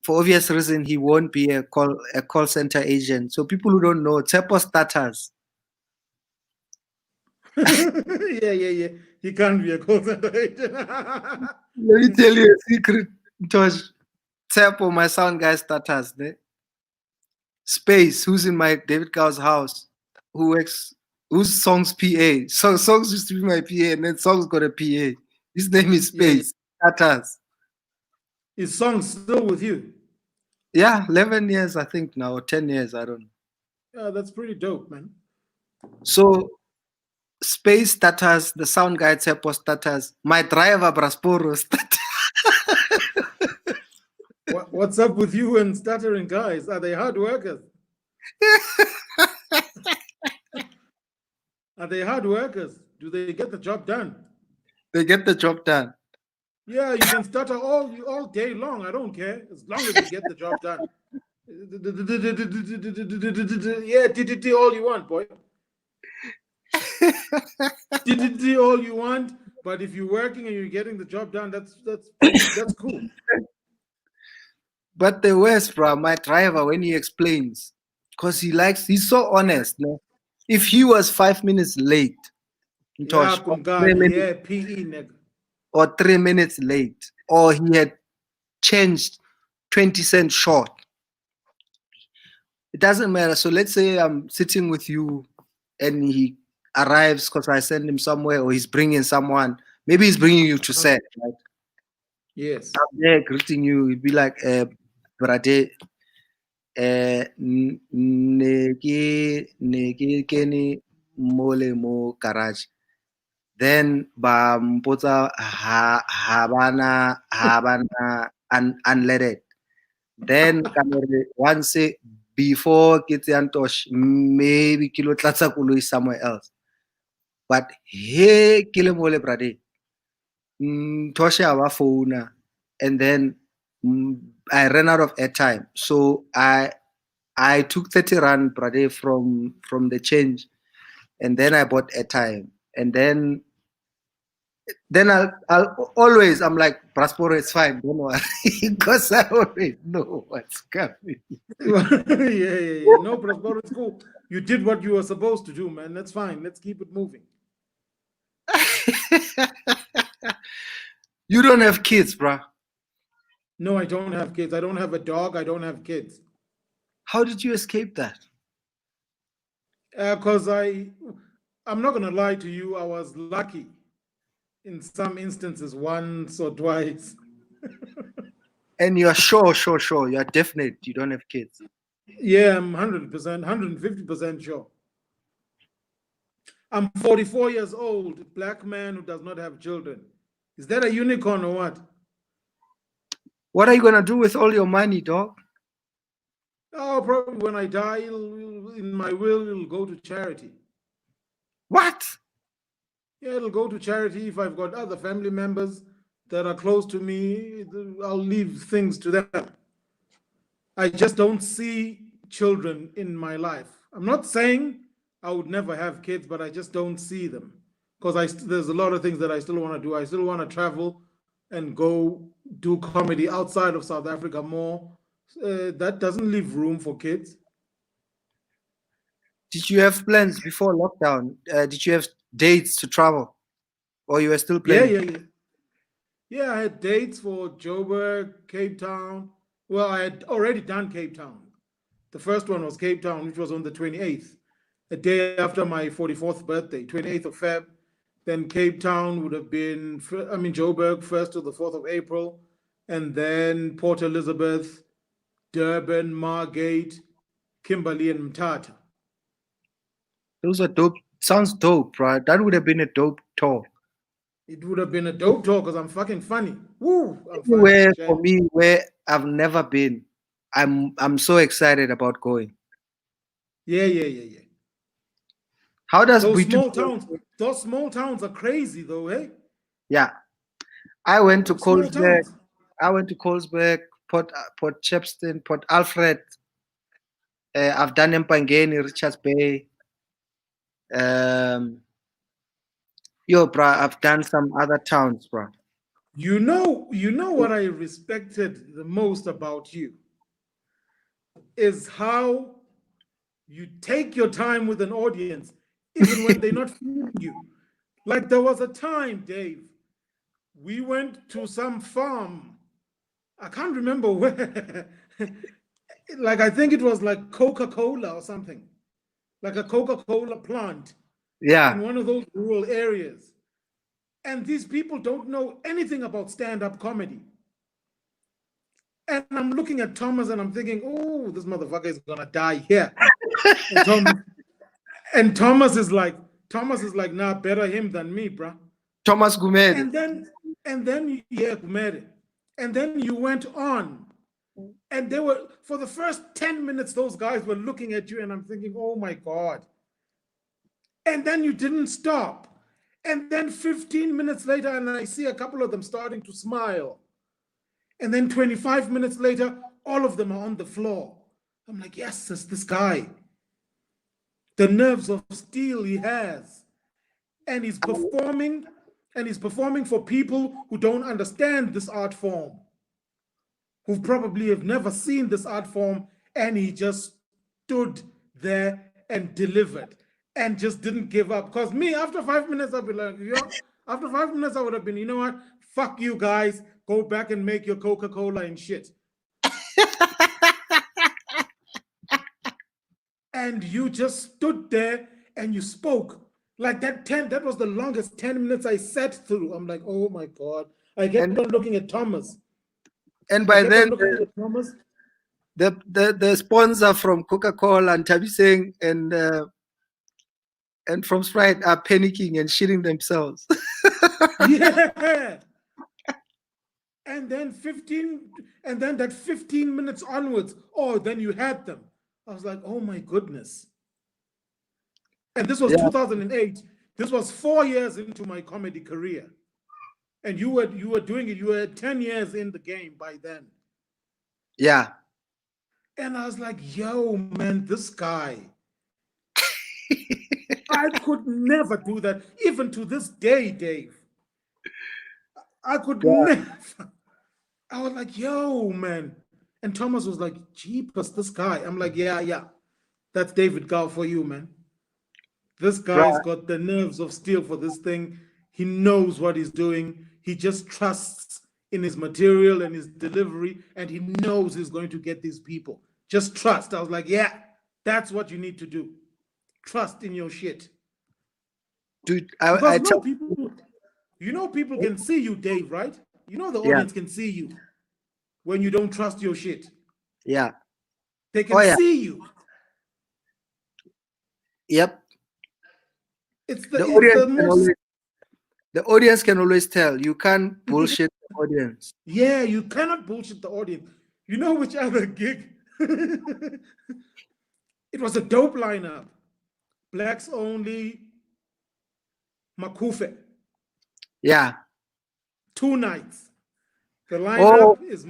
Speaker 1: for obvious reason, he won't be a call center agent. So people who don't know, Tsepo status.
Speaker 2: Yeah. He can't be a call center agent.
Speaker 1: Let me tell you a secret, Ntosh. Tsepo, my sound guy status. Space, who's in my David Gow's house, who's Song's PA. So Songs used to be my PA, and then Songs got a PA. His name is Space. Status.
Speaker 2: Is Song still with you?
Speaker 1: Yeah, 11 years, I think now, or 10 years, I don't know.
Speaker 2: Yeah, that's pretty dope, man.
Speaker 1: So, Space status, the sound guy Tsepo status, my driver Brasporo status.
Speaker 2: What's up with you and stuttering guys? Are they hard workers? Are they hard workers? Do they get the job done?
Speaker 1: They get the job done.
Speaker 2: Yeah, you can stutter all day long. I don't care, as long as you get the job done. Yeah, all you want, boy. All you want, but if you're working and you're getting the job done, that's cool.
Speaker 1: But the worst, bro, my driver, when he explains, because he's so honest. No? If he was 5 minutes late,
Speaker 2: Yeah,
Speaker 1: Ntosh, or three
Speaker 2: kumgadi,
Speaker 1: minutes,
Speaker 2: yeah, PE nigga.
Speaker 1: or 3 minutes late, or he had changed 20 cents short, it doesn't matter. So let's say I'm sitting with you and he arrives because I send him somewhere, or he's bringing someone. Maybe he's bringing you to set, right?
Speaker 2: Yes.
Speaker 1: I'm there greeting you. He'd be like, brother, ne ke kene mole mo garage. Then ba mpotsa ha bana unleaded. Then once before ke tse Ntosh, maybe kilo tlatsa koloi somewhere else. But he ke le mole brother, Ntosh a phone, and then I ran out of airtime, so I took 30 rand brother from the change, and then I bought airtime, and then I'll always, I'm like, Brasporo, it's fine, don't worry, because I always know what's coming.
Speaker 2: Yeah. No, Prospero, it's cool. You did what you were supposed to do, man. That's fine. Let's keep it moving.
Speaker 1: You don't have kids, bruh.
Speaker 2: No, I don't have kids. I don't have a dog. I don't have kids.
Speaker 1: How did you escape that?
Speaker 2: Because I'm not gonna lie to you. I was lucky in some instances, once or twice.
Speaker 1: And you're sure, you're definite you don't have kids.
Speaker 2: Yeah, I'm 100%, 150% sure. I'm 44 years old, black man who does not have children. Is that a unicorn or what?
Speaker 1: What are you gonna do with all your money, dog?
Speaker 2: Oh, probably when I die, in my will, it'll go to charity.
Speaker 1: What?
Speaker 2: Yeah, it'll go to charity. If I've got other family members that are close to me, I'll leave things to them. I just don't see children in my life. I'm not saying I would never have kids, but I just don't see them because there's a lot of things that I still want to do. I still want to travel and go do comedy outside of South Africa more. That doesn't leave room for kids.
Speaker 1: Did you have plans before lockdown? Did you have dates to travel, or you were still
Speaker 2: Yeah,
Speaker 1: planning?
Speaker 2: yeah, yeah. Yeah, I had dates for Joburg, Cape Town. Well, I had already done Cape Town. The first one was Cape Town, which was on the 28th, a day after my 44th birthday, 28th of Feb. Then Cape Town would have been, Joburg, 1st to the 4th of April. And then Port Elizabeth, Durban, Margate, Kimberley, and Mthatha.
Speaker 1: Those are dope. Sounds dope, right? That would have been a dope tour.
Speaker 2: It would have been a dope tour because I'm fucking funny. Woo, I'm funny.
Speaker 1: Anywhere for
Speaker 2: Shit.
Speaker 1: me where I've never been, I'm so excited about going.
Speaker 2: Yeah.
Speaker 1: How does
Speaker 2: Those
Speaker 1: Buitu?
Speaker 2: small towns are crazy though, hey?
Speaker 1: Yeah, I went to
Speaker 2: Small
Speaker 1: Colesberg.
Speaker 2: towns.
Speaker 1: I went to Colesberg, Port Shepstone, Port Alfred. I've done Empangeni, Richards Bay. Yo, bro, I've done some other towns, bro.
Speaker 2: You know what I respected the most about you is how you take your time with an audience, even when they're not feeling you. Like there was a time, Dave, we went to some farm. I can't remember where. Like I think it was like Coca-Cola or something, like a Coca-Cola plant in
Speaker 1: Yeah.
Speaker 2: one of those rural areas. And these people don't know anything about stand-up comedy. And I'm looking at Thomas and I'm thinking, oh, this motherfucker is gonna die here. And Thomas is like, nah, better him than me, bruh.
Speaker 1: Thomas Gumed.
Speaker 2: Yeah, Kumere. And then you went on. And they were, for the first 10 minutes, those guys were looking at you, and I'm thinking, oh my God. And then you didn't stop. And then 15 minutes later, and I see a couple of them starting to smile. And then 25 minutes later, all of them are on the floor. I'm like, yes, it's this guy. The nerves of steel he has. And he's performing for people who don't understand this art form. who probably have never seen this art form, and he just stood there and delivered and just didn't give up. Because me, after 5 minutes, I'd be like, after 5 minutes, I would have been, you know what? Fuck you guys. Go back and make your Coca-Cola and shit. And you just stood there and you spoke. Like that was the longest 10 minutes I sat through. I'm like, oh my God. I kept on looking at Thomas.
Speaker 1: And by then,
Speaker 2: Thomas.
Speaker 1: The sponsor from Coca-Cola and Tabiseng and from Sprite are panicking and shitting themselves.
Speaker 2: Yeah. And then that 15 minutes onwards, then you had them. I was like, oh my goodness. And this was 2008. This was 4 years into my comedy career. And you were doing it. You were 10 years in the game by then.
Speaker 1: Yeah.
Speaker 2: And I was like, yo, man, this guy. I could never do that. Even to this day, Dave. I could never. I was like, yo, man. And Thomas was like, jeepers, this guy. I'm like, yeah. That's David Gow for you, man. This guy's got the nerves of steel for this thing. He knows what he's doing. He just trusts in his material and his delivery, and he knows he's going to get these people. Just trust. I was like, yeah, that's what you need to do. Trust in your shit.
Speaker 1: Dude,
Speaker 2: people can see you, Dave, right? You know the audience can see you when you don't trust your shit.
Speaker 1: Yeah.
Speaker 2: They can see you.
Speaker 1: Yep.
Speaker 2: The
Speaker 1: audience can always tell. You can't bullshit the audience.
Speaker 2: Yeah, you cannot bullshit the audience. You know which other gig? It was a dope lineup. Blacks only, Makufe.
Speaker 1: Yeah.
Speaker 2: 2 nights. The lineup is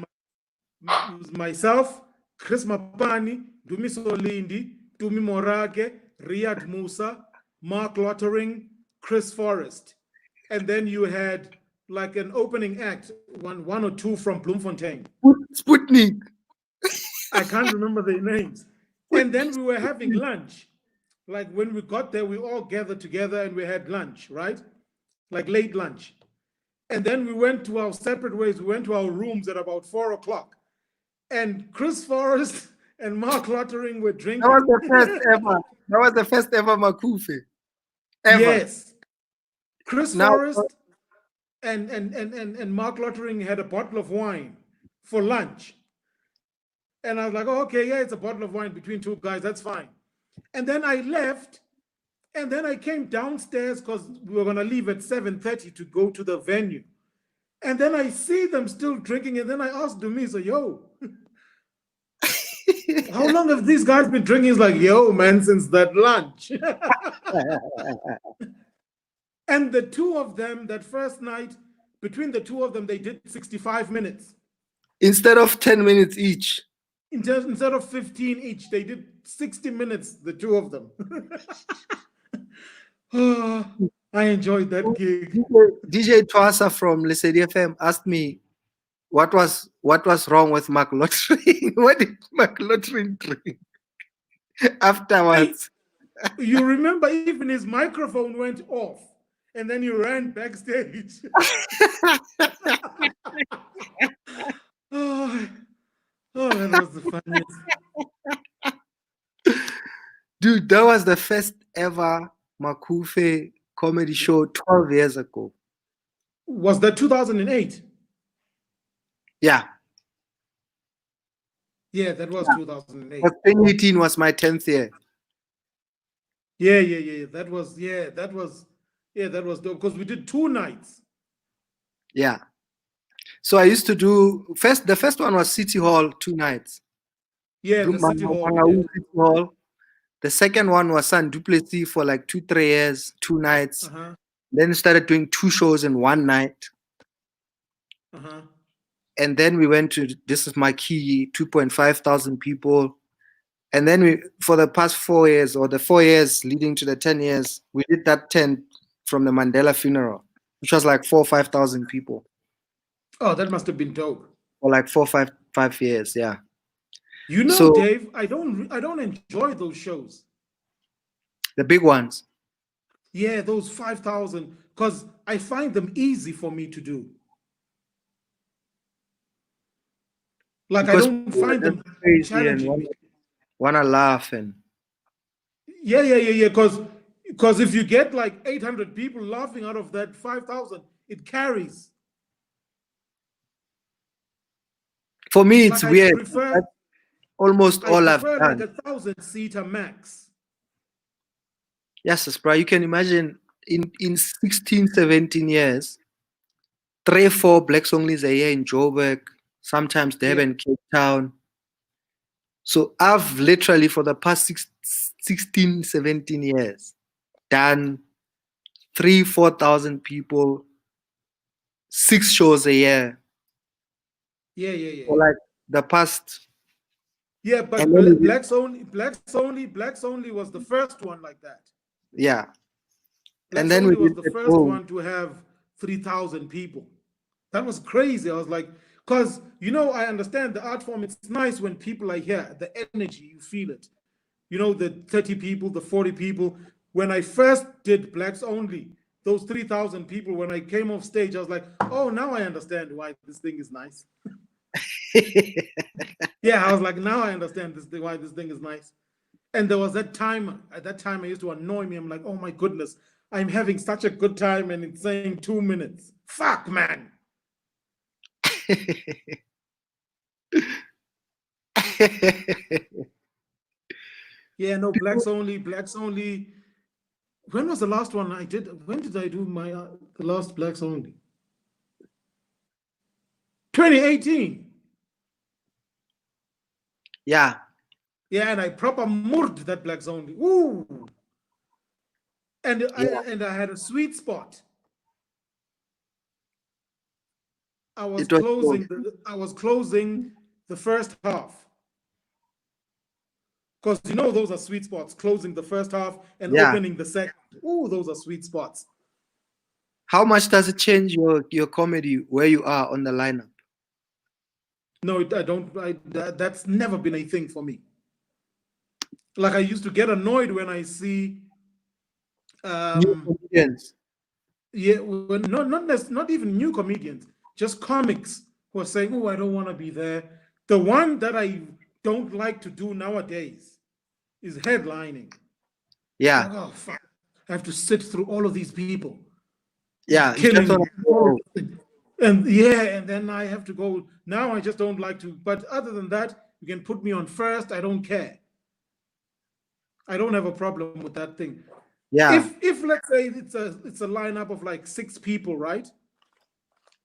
Speaker 2: myself, Chris Mapani, Dumi Solindi, Dumi Morage, Riyad Musa, Mark Lottering, Chris Forrest. And then you had like an opening act, one or two from Bloemfontein.
Speaker 1: Sputnik.
Speaker 2: I can't remember their names. And then we were having lunch. Like when we got there, we all gathered together and we had lunch, right? Like late lunch. And then we went to our separate ways. We went to our rooms at about 4 o'clock. And Chris Forrest and Mark Lottering were drinking.
Speaker 1: That was the first ever. That was the first ever Makufe. Ever.
Speaker 2: Yes. Chris Forrest and Mark Lottering had a bottle of wine for lunch. And I was like, oh, okay, yeah, it's a bottle of wine between two guys. That's fine. And then I left. And then I came downstairs because we were going to leave at 7:30 to go to the venue. And then I see them still drinking. And then I asked Dumiso, yo, how long have these guys been drinking? He's like, yo, man, since that lunch. And the two of them, that first night, between the two of them, they did 65 minutes.
Speaker 1: Instead of 10 minutes each.
Speaker 2: Instead of 15 each, they did 60 minutes, the two of them. Oh, I enjoyed that gig.
Speaker 1: DJ Twasa from Lesedi FM asked me what was wrong with Mark Lottering. What did Mark Lottering drink afterwards?
Speaker 2: You remember even his microphone went off and then you ran backstage. Oh, that was the funniest.
Speaker 1: Dude, that was the first ever Makufe comedy show 12 years ago.
Speaker 2: Was that 2008?
Speaker 1: Yeah.
Speaker 2: Yeah, that was 2008.
Speaker 1: 2018 was my 10th year.
Speaker 2: Yeah. That was dope because we did 2 nights.
Speaker 1: Yeah. So I used to do the first one was City Hall 2 nights.
Speaker 2: Yeah, the City Hall.
Speaker 1: The second one was San Duplessis for like 2-3 years, 2 nights. Then started doing 2 shows in 1 night. And then we went to This Is My Key, 2,500 people. And then for the past 4 years, or the 4 years leading to the 10 years, we did that tent from the Mandela funeral, which was like 4,000 or 5,000 people.
Speaker 2: Oh, that must have been dope.
Speaker 1: Or like 4,000 5 years, yeah.
Speaker 2: You know,
Speaker 1: So
Speaker 2: Dave, I don't enjoy those shows.
Speaker 1: the big ones.
Speaker 2: Yeah, those 5,000, because I find them easy for me to do. Like I
Speaker 1: Because
Speaker 2: don't
Speaker 1: people are
Speaker 2: find
Speaker 1: just
Speaker 2: them
Speaker 1: crazy and
Speaker 2: challenging me.
Speaker 1: wanna laugh and
Speaker 2: Yeah. Because if you get like 800 people laughing out of that 5,000, it carries.
Speaker 1: for me it's
Speaker 2: Like
Speaker 1: weird. That's almost
Speaker 2: I
Speaker 1: all I've
Speaker 2: prefer like
Speaker 1: done.
Speaker 2: 1,000-seater max.
Speaker 1: Yes, bro. You can imagine in 16, 17 years, 3, 4 blacks only a year in Joburg, sometimes
Speaker 2: Yeah,
Speaker 1: Durban, Cape Town. So I've literally for the past 16, 17 years done 3, 4,000 people, 6 shows a year for
Speaker 2: yeah.
Speaker 1: like the past.
Speaker 2: Yeah, but
Speaker 1: And then we did,
Speaker 2: Blacks Only was the first one like that.
Speaker 1: yeah, and
Speaker 2: Blacks
Speaker 1: then we
Speaker 2: Only was
Speaker 1: did
Speaker 2: the
Speaker 1: the
Speaker 2: first
Speaker 1: dome.
Speaker 2: one to have 3,000 people. That was crazy. I was like, because, I understand the art form. It's nice when people are here, the energy, you feel it. The 30 people, the 40 people. When I first did Blacks Only, those 3,000 people, when I came off stage, I was like, oh, now I understand why this thing is nice. Yeah, I was like, now I understand why this thing is nice. And there was that time, at that time, it used to annoy me. I'm like, oh my goodness, I'm having such a good time and it's saying 2 minutes. Fuck, man. Yeah, no, Blacks Only, Blacks Only. When was the last one I did? When did I do my the last Blacks Only? 2018.
Speaker 1: Yeah,
Speaker 2: Yeah, and I proper murdered that Blacks Only. Ooh. And
Speaker 1: yeah,
Speaker 2: I had a sweet spot. I was
Speaker 1: it was cool.
Speaker 2: closing the first half. Because those are sweet spots, closing the first half and
Speaker 1: Yeah.
Speaker 2: opening the second. Ooh, those are sweet spots.
Speaker 1: How much does it change your comedy where you are on the lineup?
Speaker 2: No, I don't. That's never been a thing for me. Like I used to get annoyed when I see,
Speaker 1: New comedians.
Speaker 2: yeah, when, not even new comedians, just comics who are saying, "Oh, I don't want to be there." The one that I don't like to do nowadays is headlining.
Speaker 1: Yeah,
Speaker 2: Like, oh fuck, I have to sit through all of these people
Speaker 1: yeah. You just
Speaker 2: killing
Speaker 1: want
Speaker 2: me.
Speaker 1: to go.
Speaker 2: And yeah, and then I have to go. Now I just don't like to. But other than that, you can put me on first. I don't care. I don't have a problem with that thing.
Speaker 1: Yeah,
Speaker 2: If let's say it's a lineup of like 6 people, right?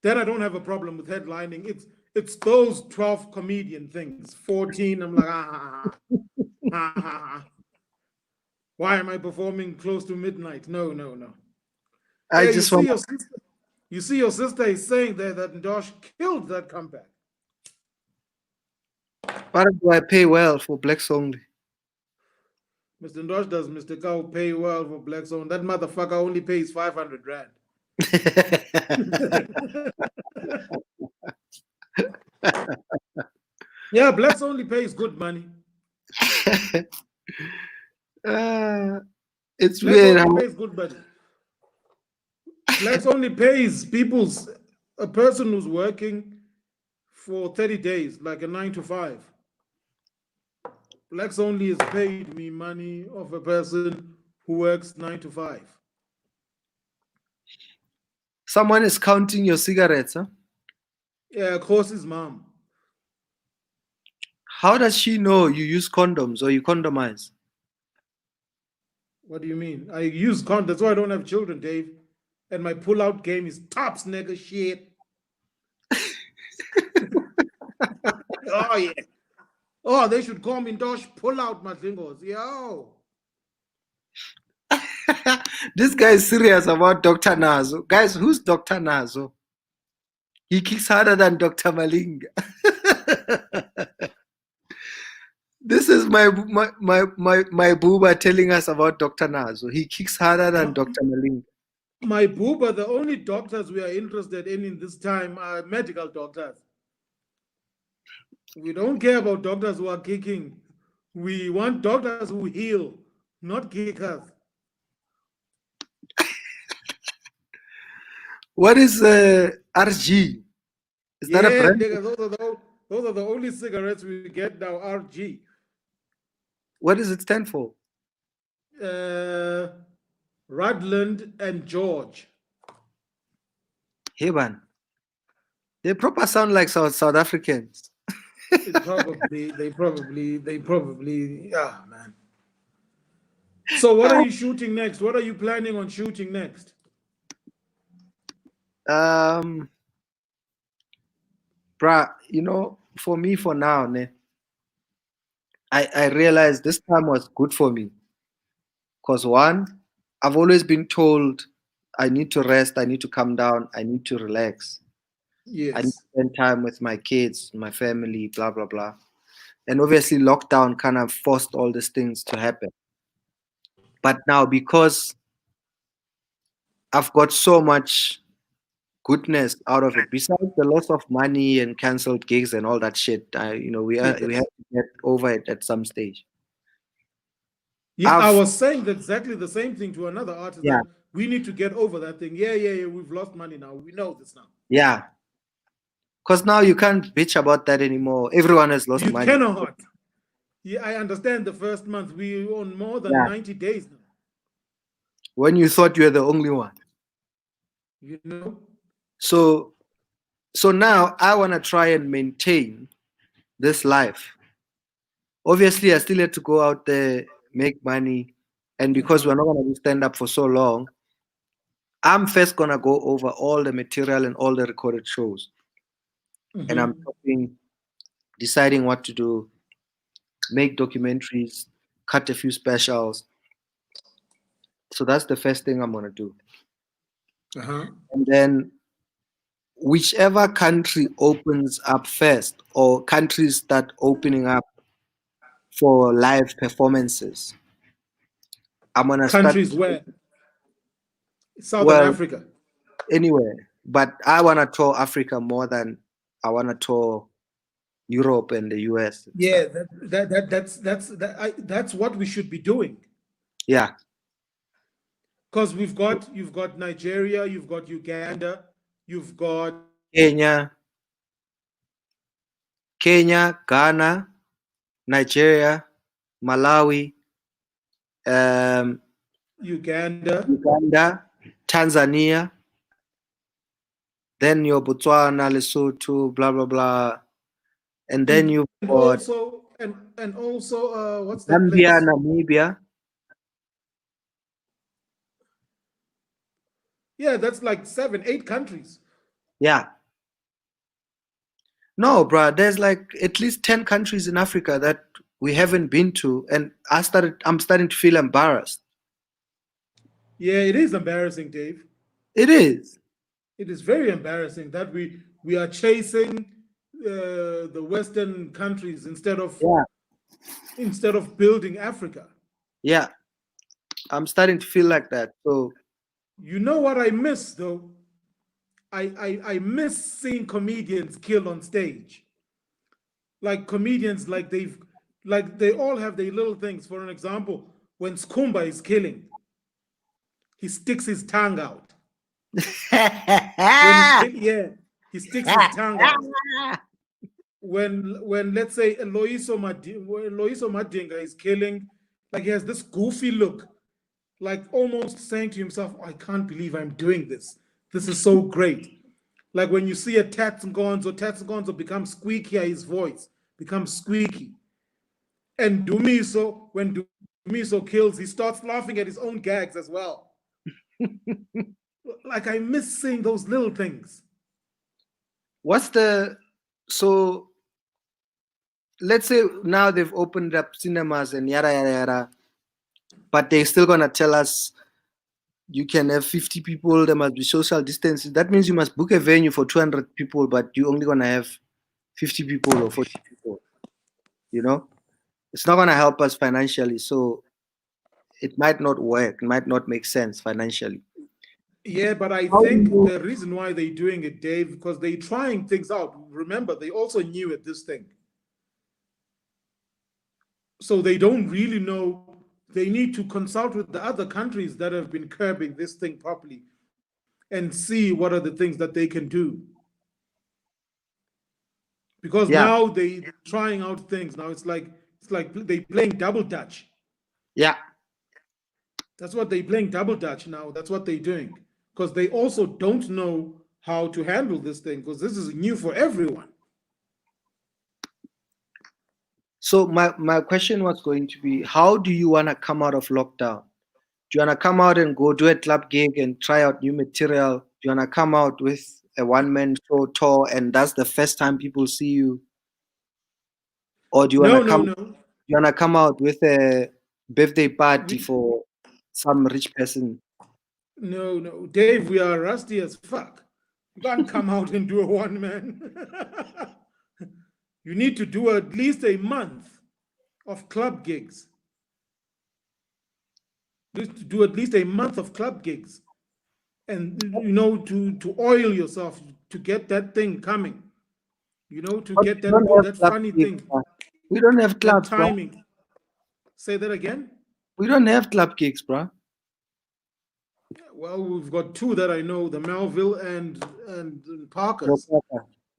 Speaker 2: Then I don't have a problem with headlining. It's those 12 comedian things. 14, I'm like, ah. Why am I performing close to midnight? No.
Speaker 1: I
Speaker 2: Yeah,
Speaker 1: just want.
Speaker 2: you see your sister is saying there that Ntosh killed that comeback.
Speaker 1: Why do I pay well for blacks only?
Speaker 2: Mr. Ntosh does Mr. Cow pay well for Black Zone. That motherfucker only pays 500 rand. Yeah, Blacks only pays good money.
Speaker 1: It's
Speaker 2: Blacks
Speaker 1: weird
Speaker 2: only
Speaker 1: how.
Speaker 2: pays good money. Blacks only pays a person who's working for 30 days, like a 9 to 5. Blacks only has paid me money of a person who works 9 to 5.
Speaker 1: Someone is counting your cigarettes, huh?
Speaker 2: Yeah, of course, his mom.
Speaker 1: How does she know you use condoms or you condomize?
Speaker 2: What do you mean? I use condoms. That's why I don't have children, Dave. And my pull-out game is tops, nigga, shit. Oh, yeah. Oh, they should call me Ntosh Pull-Out Madlingozi. Yo.
Speaker 1: This guy is serious about Dr. Nazo. Guys, who's Dr. Nazo? He kicks harder than Dr. Malinga. This is my booba telling us about Dr. Nazo. He kicks harder than Dr. Malinga.
Speaker 2: My booba, the only doctors we are interested in this time are medical doctors. We don't care about doctors who are kicking. We want doctors who heal, not kickers.
Speaker 1: What is RG? Is that a
Speaker 2: Yeah,
Speaker 1: brand?
Speaker 2: nigga, those are the only cigarettes we get now. RG,
Speaker 1: What does it stand for?
Speaker 2: uh, Rutland and George.
Speaker 1: Hey man, they proper sound like South Africans.
Speaker 2: They probably, yeah, man. So, what are you shooting next? What are you planning on shooting next?
Speaker 1: Um, bruh, for me for now, ne, I realized this time was good for me. Because one, I've always been told I need to rest, I need to calm down, I need to relax. I need to
Speaker 2: Yes.
Speaker 1: spend time with my kids, my family, blah blah blah. And obviously lockdown kind of forced all these things to happen. But now because I've got so much goodness out of it, besides the loss of money and cancelled gigs and all that shit, we have
Speaker 2: Yes.
Speaker 1: to get over it at some stage.
Speaker 2: Yeah, I
Speaker 1: I've
Speaker 2: was saying exactly the same thing to another artist
Speaker 1: Yeah,
Speaker 2: that we need to get over that thing. Yeah. We've lost money now. We know this now.
Speaker 1: yeah. Because now you can't bitch about that anymore. Everyone has lost
Speaker 2: You
Speaker 1: money.
Speaker 2: cannot. Yeah, I understand the first month. We on more than
Speaker 1: Yeah.
Speaker 2: 90 days now.
Speaker 1: When you thought you were the only one.
Speaker 2: You know?
Speaker 1: So so now I wanna try and maintain this life. Obviously I still had to go out there, make money, and because we're
Speaker 2: Uh-huh.
Speaker 1: not gonna be stand up for so long, I'm first gonna go over all the material and all the recorded shows. And I'm
Speaker 2: Mhm.
Speaker 1: talking, deciding what to do, make documentaries, cut a few specials. So that's the first thing I'm gonna do.
Speaker 2: Uh-huh.
Speaker 1: And then whichever country opens up first or countries start opening up for live performances, I'm gonna start,
Speaker 2: Countries where Southern
Speaker 1: well,
Speaker 2: Africa.
Speaker 1: anywhere. But I wanna tour Africa more than I wanna tour Europe and the US and
Speaker 2: Yeah,
Speaker 1: stuff.
Speaker 2: that's what we should be doing.
Speaker 1: Yeah.
Speaker 2: Because you've got Nigeria, you've got Uganda, you've got
Speaker 1: Kenya, Ghana, Nigeria, Malawi, um,
Speaker 2: Uganda,
Speaker 1: Uganda, Tanzania, then your Botswana, Lesotho, blah blah blah. And then
Speaker 2: and
Speaker 1: you've got
Speaker 2: also what's that
Speaker 1: Zambia,
Speaker 2: place?
Speaker 1: Namibia.
Speaker 2: Yeah, that's like 7, 8 countries.
Speaker 1: Yeah. No, bruh, there's like at least 10 countries in Africa that we haven't been to. And I'm starting to feel embarrassed.
Speaker 2: Yeah, it is embarrassing, Dave.
Speaker 1: It is.
Speaker 2: It is very embarrassing that we are chasing the Western countries
Speaker 1: Yeah.
Speaker 2: instead of building Africa.
Speaker 1: Yeah. I'm starting to feel like that. So,
Speaker 2: You know what I miss though? I miss seeing comedians kill on stage. Like comedians, like they all have their little things. For an example, when Skumba is killing, he sticks his tongue out. When he's killing, yeah, he sticks his tongue out. When let's say Loiso Madinga is killing, like he has this goofy look, like almost saying to himself, I can't believe I'm doing this. This is so great. Like when you see a Tatsugonzo become squeakier, his voice becomes squeaky. And Dumiso, when Dumiso kills, he starts laughing at his own gags as well. Like I miss seeing those little things.
Speaker 1: what's the so let's say now they've opened up cinemas and yada yada yada, but they're still gonna tell us you can have 50 people, there must be social distancing. That means you must book a venue for 200 people, but you're only gonna have 50 people or 40 people. You know, it's not gonna help us financially, so it might not work. It might not make sense financially.
Speaker 2: Yeah, but I
Speaker 1: How do
Speaker 2: think
Speaker 1: you?
Speaker 2: the reason why they're doing it, Dave, because they're trying things out. Remember, they also knew at this thing. So they don't really know. They need to consult with the other countries that have been curbing this thing properly and see what are the things that they can do. Because
Speaker 1: Yeah,
Speaker 2: now they're trying out things. Now it's like they playing double dutch.
Speaker 1: yeah.
Speaker 2: That's what they're playing double dutch now. That's what they're doing. Because they also don't know how to handle this thing, because this is new for everyone.
Speaker 1: So my question was going to be, how do you want to come out of lockdown? Do you want to come out and go do a club gig and try out new material? Do you want to come out with a one-man show tour and that's the first time people see you? Or do you want to
Speaker 2: No, no,
Speaker 1: come
Speaker 2: no.
Speaker 1: you want to come out with a birthday party
Speaker 2: We,
Speaker 1: for some rich person?
Speaker 2: no, no. Dave, we are rusty as fuck. You can't come out and do a one man. You need to do at least a month of club gigs. To do at least a month of club gigs, and to oil yourself, to get that thing coming. To
Speaker 1: But
Speaker 2: get
Speaker 1: we don't have
Speaker 2: that
Speaker 1: club
Speaker 2: funny
Speaker 1: gigs,
Speaker 2: thing,
Speaker 1: bruh. We don't have
Speaker 2: that
Speaker 1: clubs, bro.
Speaker 2: timing. Say that again.
Speaker 1: We don't have club gigs, bro.
Speaker 2: Well, we've got two that I know: the Melville and Parker's.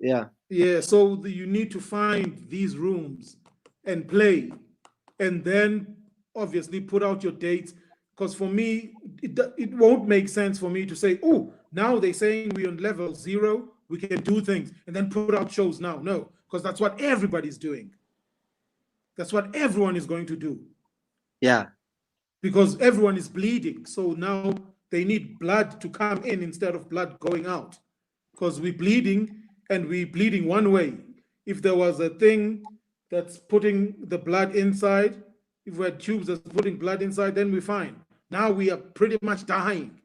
Speaker 1: Yeah,
Speaker 2: Yeah, so you need to find these rooms and play, and then obviously put out your dates. Because for me, it won't make sense for me to say, oh, now they're saying we're on level 0, we can do things, and then put out shows now. No, because that's what everybody's doing. That's what everyone is going to do,
Speaker 1: yeah,
Speaker 2: because everyone is bleeding. So now they need blood to come in instead of blood going out, because we're bleeding, and we're bleeding one way. If there was a thing that's putting the blood inside, if we had tubes that's putting blood inside, then we're fine. Now we are pretty much dying.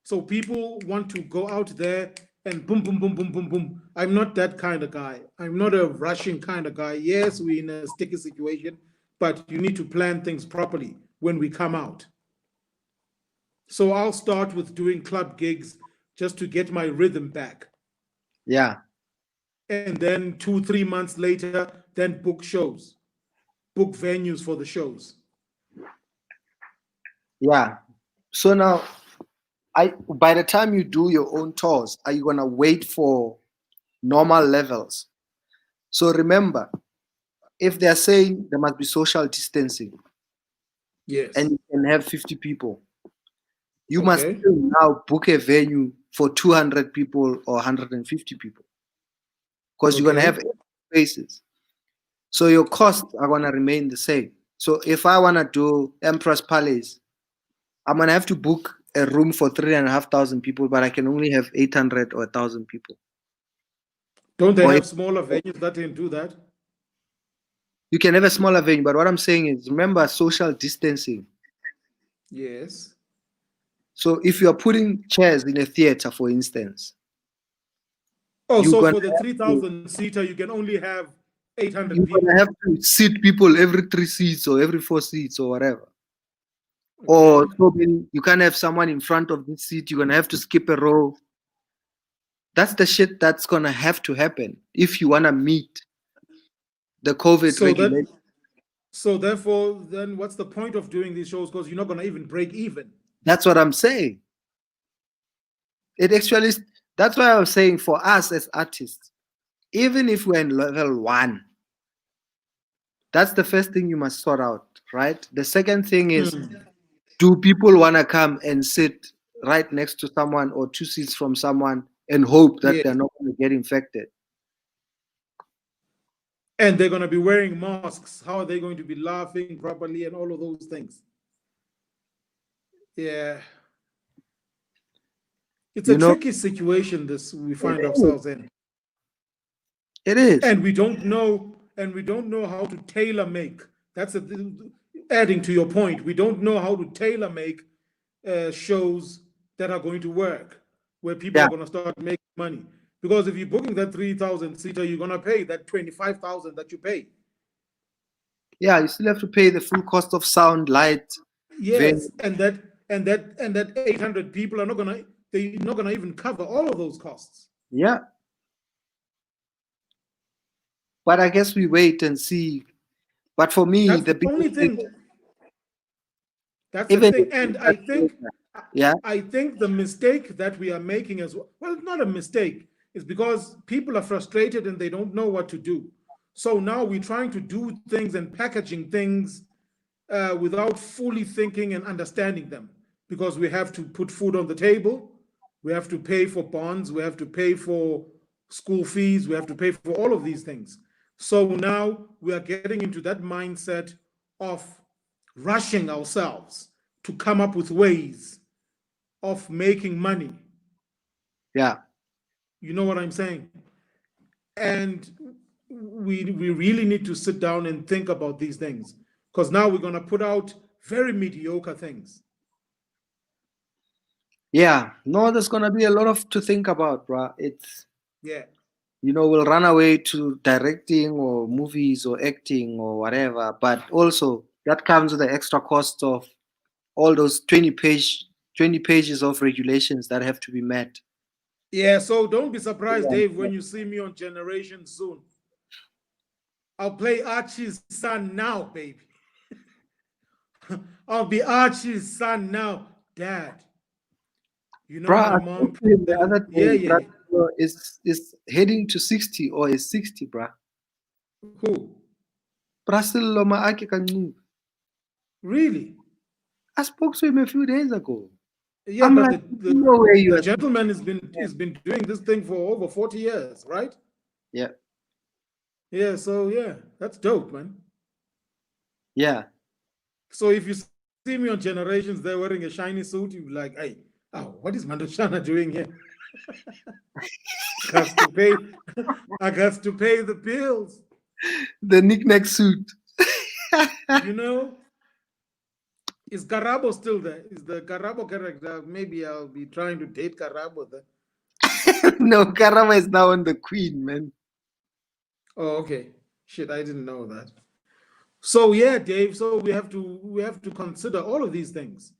Speaker 2: So people want to go out there and boom, boom, boom, boom, boom, boom. I'm not that kind of guy. I'm not a rushing kind of guy. Yes, we're in a sticky situation, but you need to plan things properly when we come out. So I'll start with doing club gigs just to get my rhythm back.
Speaker 1: yeah,
Speaker 2: And then 2-3 months later, then book shows, book venues for the shows.
Speaker 1: yeah. So now, by the time you do your own tours, are you gonna wait for normal levels? So remember, if they're saying there must be social distancing and
Speaker 2: Yes.
Speaker 1: you can have 50 people, you must
Speaker 2: Okay.
Speaker 1: still now book a venue for 200 people or 150 people, because you're gonna have
Speaker 2: Okay.
Speaker 1: spaces. So your costs are gonna remain the same. So if I wanna do Empress Palace, I'm gonna have to book a room for 3,500 people, but I can only have 800 or 1,000 people.
Speaker 2: Don't they
Speaker 1: Or if
Speaker 2: have smaller venues that can do that?
Speaker 1: you can have a smaller venue, but what I'm saying is, remember social distancing.
Speaker 2: Yes.
Speaker 1: So if you're putting chairs in a theater, for instance,
Speaker 2: Oh,
Speaker 1: you're
Speaker 2: so
Speaker 1: gonna
Speaker 2: for the
Speaker 1: have to,
Speaker 2: 3,000 seater, you can only have 800
Speaker 1: you're gonna
Speaker 2: people.
Speaker 1: have to seat people every 3 seats or every 4 seats or whatever. Or
Speaker 2: Okay.
Speaker 1: so many, you can't have someone in front of this seat. You're gonna have to skip a row. That's the shit that's gonna have to happen if you wanna meet the COVID
Speaker 2: So that
Speaker 1: regulation.
Speaker 2: so therefore, then what's the point of doing these shows? Because you're not gonna even break even.
Speaker 1: That's what I'm saying. It actually, that's why I was saying, for us as artists, even if we're in level 1, that's the first thing you must sort out, right? The second thing is, do people want to come and sit right next to someone or 2 seats from someone and hope that
Speaker 2: Yes.
Speaker 1: they're not going to get infected?
Speaker 2: And they're gonna be wearing masks. How are they going to be laughing properly and all of those things? Yeah. It's a
Speaker 1: You know,
Speaker 2: tricky situation this we
Speaker 1: it
Speaker 2: find
Speaker 1: is.
Speaker 2: ourselves in.
Speaker 1: It is.
Speaker 2: And we don't know how to tailor make. That's adding to your point. We don't know how to tailor make shows that are going to work, where people
Speaker 1: Yeah.
Speaker 2: are going to start making money. Because if you're booking that 3,000 seater, you're going to pay that 25,000 that you pay.
Speaker 1: Yeah, you still have to pay the full cost of sound, light,
Speaker 2: Yes,
Speaker 1: venue.
Speaker 2: and that 800 people they're not gonna even cover all of those costs.
Speaker 1: Yeah. But I guess we wait and see. But for me,
Speaker 2: That's
Speaker 1: the
Speaker 2: the only
Speaker 1: biggest thing,
Speaker 2: thing. That's the
Speaker 1: even
Speaker 2: thing. And I think
Speaker 1: yeah,
Speaker 2: the mistake that we are making as well, it's not a mistake. It's because people are frustrated and they don't know what to do. So now we're trying to do things and packaging things without fully thinking and understanding them, because we have to put food on the table, we have to pay for bonds, we have to pay for school fees, we have to pay for all of these things. So now we are getting into that mindset of rushing ourselves to come up with ways of making money.
Speaker 1: yeah,
Speaker 2: You know what I'm saying? And we really need to sit down and think about these things, because now we're going to put out very mediocre things.
Speaker 1: yeah. No, there's gonna be a lot of to think about, bruh. It's,
Speaker 2: Yeah.
Speaker 1: we'll run away to directing or movies or acting or whatever, but also that comes with the extra cost of all those 20 pages of regulations that have to be met.
Speaker 2: Yeah, so don't be surprised, Dave, when you see me on Generation soon. I'll play Archie's son now, baby. I'll be Archie's son now, Dad. You know,
Speaker 1: Bruh,
Speaker 2: my
Speaker 1: I
Speaker 2: mom
Speaker 1: spoke to him the
Speaker 2: played.
Speaker 1: other
Speaker 2: Yeah,
Speaker 1: day.
Speaker 2: yeah.
Speaker 1: Is heading to 60 or is 60, bruh.
Speaker 2: Who?
Speaker 1: Brasil Loma Ake Kancu.
Speaker 2: Really?
Speaker 1: I spoke to him a few days ago.
Speaker 2: Yeah,
Speaker 1: I'm
Speaker 2: but
Speaker 1: like, no way you
Speaker 2: the
Speaker 1: are.
Speaker 2: gentleman has been doing this thing for over 40 years, right?
Speaker 1: Yeah,
Speaker 2: Yeah, so yeah, that's dope, man.
Speaker 1: yeah.
Speaker 2: So if you see me on Generations there wearing a shiny suit, you'll be like, hey, oh, what is Mandoshana doing here? I got to pay, I got to pay the bills.
Speaker 1: The knick-knack suit.
Speaker 2: You know? Is Garabo still there? Is the Garabo character? Maybe I'll be trying to date Garabo there.
Speaker 1: No, Karama is now on the queen, man.
Speaker 2: Oh, okay. Shit, I didn't know that. So yeah, Dave. So we have to consider all of these things,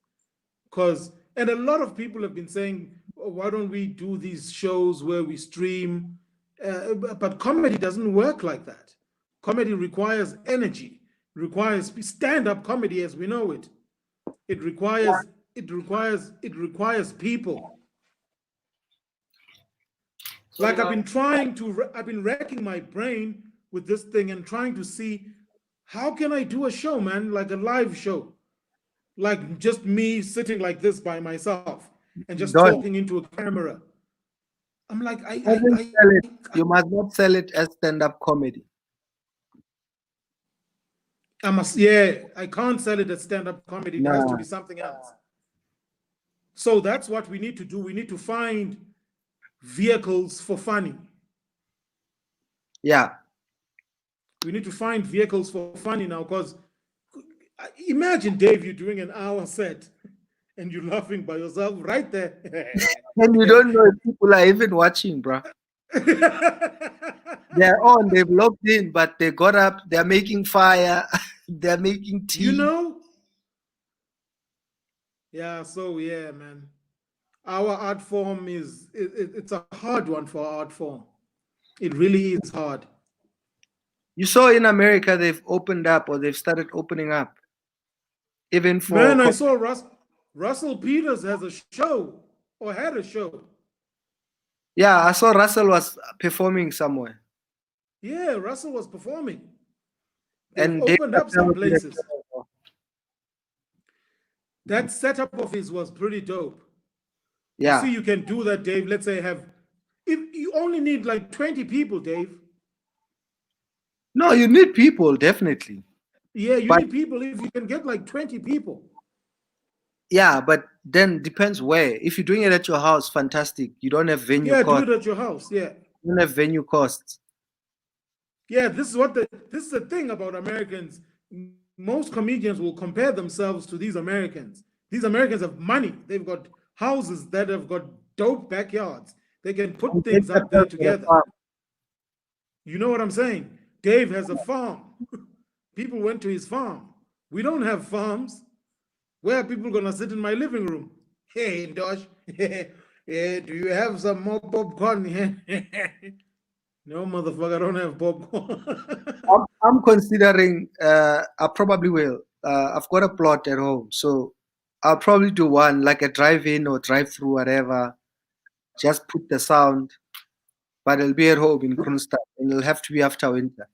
Speaker 2: because and a lot of people have been saying, oh, why don't we do these shows where we stream? But comedy doesn't work like that. Comedy requires energy, requires stand-up comedy as we know it. It requires it requires people. Like I've been racking my brain with this thing and trying to see how can I do a show, man, like a live show, like just me sitting like this by myself and just
Speaker 1: Don't.
Speaker 2: talking into a camera. I'm like,
Speaker 1: Doesn't sell it. You must not sell it as stand-up comedy.
Speaker 2: I must, yeah, I can't sell it as stand-up comedy. It has to
Speaker 1: Nah.
Speaker 2: be something else. So that's what we need to do. We need to find vehicles for funny.
Speaker 1: Yeah.
Speaker 2: We need to find vehicles for funny now, because imagine, Dave, you're doing an hour set and you're laughing by yourself right there.
Speaker 1: And you don't know if people are even watching, bro. They're on, they've logged in, but they got up, they're making fire, they're making tea.
Speaker 2: You know? Yeah, so yeah, man. Our art form it's a hard one for art form. It really is hard.
Speaker 1: You saw in America they've opened up or they've started opening up. Even for
Speaker 2: Man, I saw Russell Peters has a show or had a show.
Speaker 1: Yeah, I saw Russell was performing somewhere.
Speaker 2: Yeah, Russell was performing. They've
Speaker 1: And
Speaker 2: opened up some places. That setup of his was pretty dope.
Speaker 1: Yeah.
Speaker 2: You see, you can do that, Dave. Let's say if you only need like 20 people, Dave.
Speaker 1: No, you need people, definitely.
Speaker 2: Yeah, you need people. If you can get like 20 people.
Speaker 1: Yeah, but then depends where. If you're doing it at your house, fantastic. You don't have venue costs.
Speaker 2: Yeah, do it at your house. Yeah.
Speaker 1: You don't have venue costs.
Speaker 2: Yeah, this is the thing about Americans. Most comedians will compare themselves to these Americans. These Americans have money. They've got houses that have got dope backyards. They can put things up there together. You know what I'm saying? Dave has a farm. People went to his farm. We don't have farms. Where are people gonna sit in my living room? Hey, Ntosh, yeah, do you have some more popcorn? No, motherfucker, I don't have popcorn.
Speaker 1: I'm considering. I probably will. I've got a plot at home, so I'll probably do one like a drive-in or drive-through, whatever. Just put the sound, but it'll be at home in Kronstadt, and it'll have to be after winter.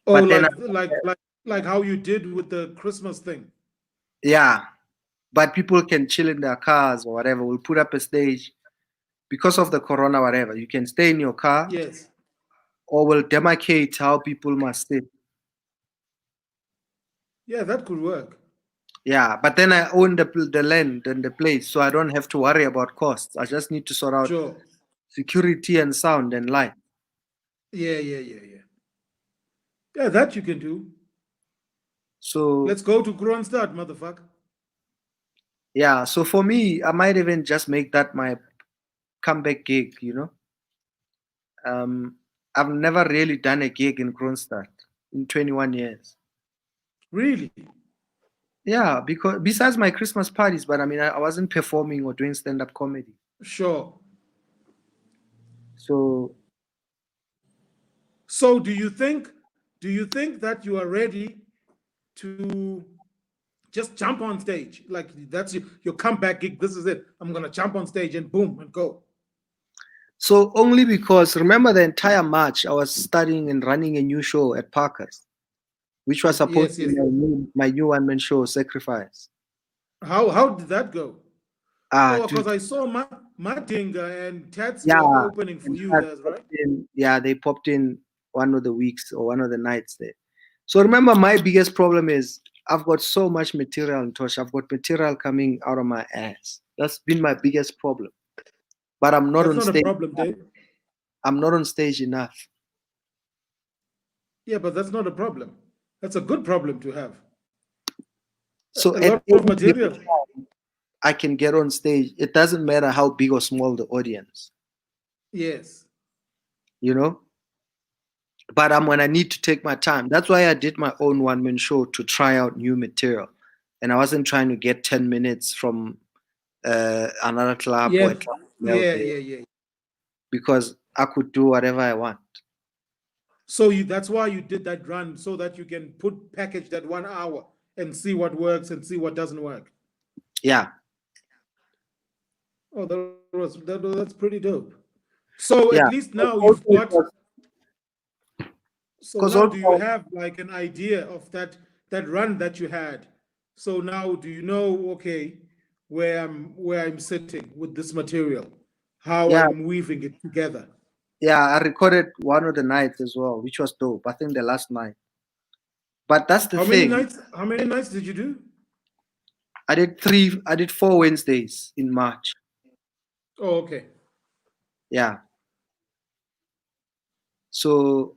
Speaker 2: Oh,
Speaker 1: But then,
Speaker 2: like how you did with the Christmas thing.
Speaker 1: yeah, but people can chill in their cars or whatever. We'll put up a stage because of the corona, whatever. You can stay in your car,
Speaker 2: Yes.
Speaker 1: or we'll demarcate how people must sit.
Speaker 2: Yeah, that could work.
Speaker 1: Yeah, but then I own the land and the place, so I don't have to worry about costs. I just need to sort out
Speaker 2: Sure.
Speaker 1: security and sound and light.
Speaker 2: Yeah. Yeah, that you can do.
Speaker 1: So
Speaker 2: Let's go to Kronstadt, motherfucker.
Speaker 1: yeah, so for me, I might even just make that my comeback gig. I've never really done a gig in Kronstadt in 21 years.
Speaker 2: Really?
Speaker 1: Yeah, because besides my Christmas parties, but I mean, I wasn't performing or doing stand-up comedy.
Speaker 2: Sure.
Speaker 1: So
Speaker 2: So do you think that you are ready to just jump on stage? Like that's your comeback gig. This is it. I'm gonna jump on stage and boom and go.
Speaker 1: So only because remember the entire March I was studying and running a new show at Parker's, which was supposed
Speaker 2: Yes,
Speaker 1: to be
Speaker 2: yes.
Speaker 1: my new one-man show, Sacrifice.
Speaker 2: How did that go?
Speaker 1: Ah,
Speaker 2: Oh,
Speaker 1: dude,
Speaker 2: because I saw Madinga and Tats were
Speaker 1: yeah,
Speaker 2: opening for
Speaker 1: in
Speaker 2: you
Speaker 1: fact,
Speaker 2: guys, right?
Speaker 1: yeah, they popped in one of the weeks or one of the nights there. So remember, my biggest problem is I've got so much material in Tosh. I've got material coming out of my ass. That's been my biggest problem. But I'm not
Speaker 2: That's
Speaker 1: on
Speaker 2: not a
Speaker 1: stage.
Speaker 2: problem, Dave.
Speaker 1: I'm not on stage enough.
Speaker 2: Yeah, but that's not a problem. That's a good problem to have.
Speaker 1: So
Speaker 2: A
Speaker 1: at
Speaker 2: lot of
Speaker 1: any given
Speaker 2: material.
Speaker 1: time, I can get on stage. It doesn't matter how big or small the audience,
Speaker 2: Yes.
Speaker 1: you know. But I'm when I need to take my time. That's why I did my own one-man show to try out new material, and I wasn't trying to get 10 minutes from another club or a
Speaker 2: Yeah.
Speaker 1: club
Speaker 2: Yeah,
Speaker 1: there
Speaker 2: yeah, yeah.
Speaker 1: because I could do whatever I want.
Speaker 2: So that's why you did that run so that you can package that 1 hour and see what works and see what doesn't work.
Speaker 1: Yeah,
Speaker 2: Oh, that's pretty dope. So at
Speaker 1: yeah.
Speaker 2: least
Speaker 1: But
Speaker 2: now
Speaker 1: also
Speaker 2: you've got.
Speaker 1: because
Speaker 2: So
Speaker 1: because
Speaker 2: now do you
Speaker 1: also
Speaker 2: have like an idea of that run that you had? So now do you know, okay, where I'm sitting with this material, how
Speaker 1: yeah,
Speaker 2: I'm weaving it together?
Speaker 1: yeah. I recorded one of the nights as well, which was dope. I think the last night. But that's the
Speaker 2: How many
Speaker 1: thing.
Speaker 2: nights? How many nights did you do?
Speaker 1: I did three. I did 4 Wednesdays in March.
Speaker 2: Oh, okay.
Speaker 1: Yeah. So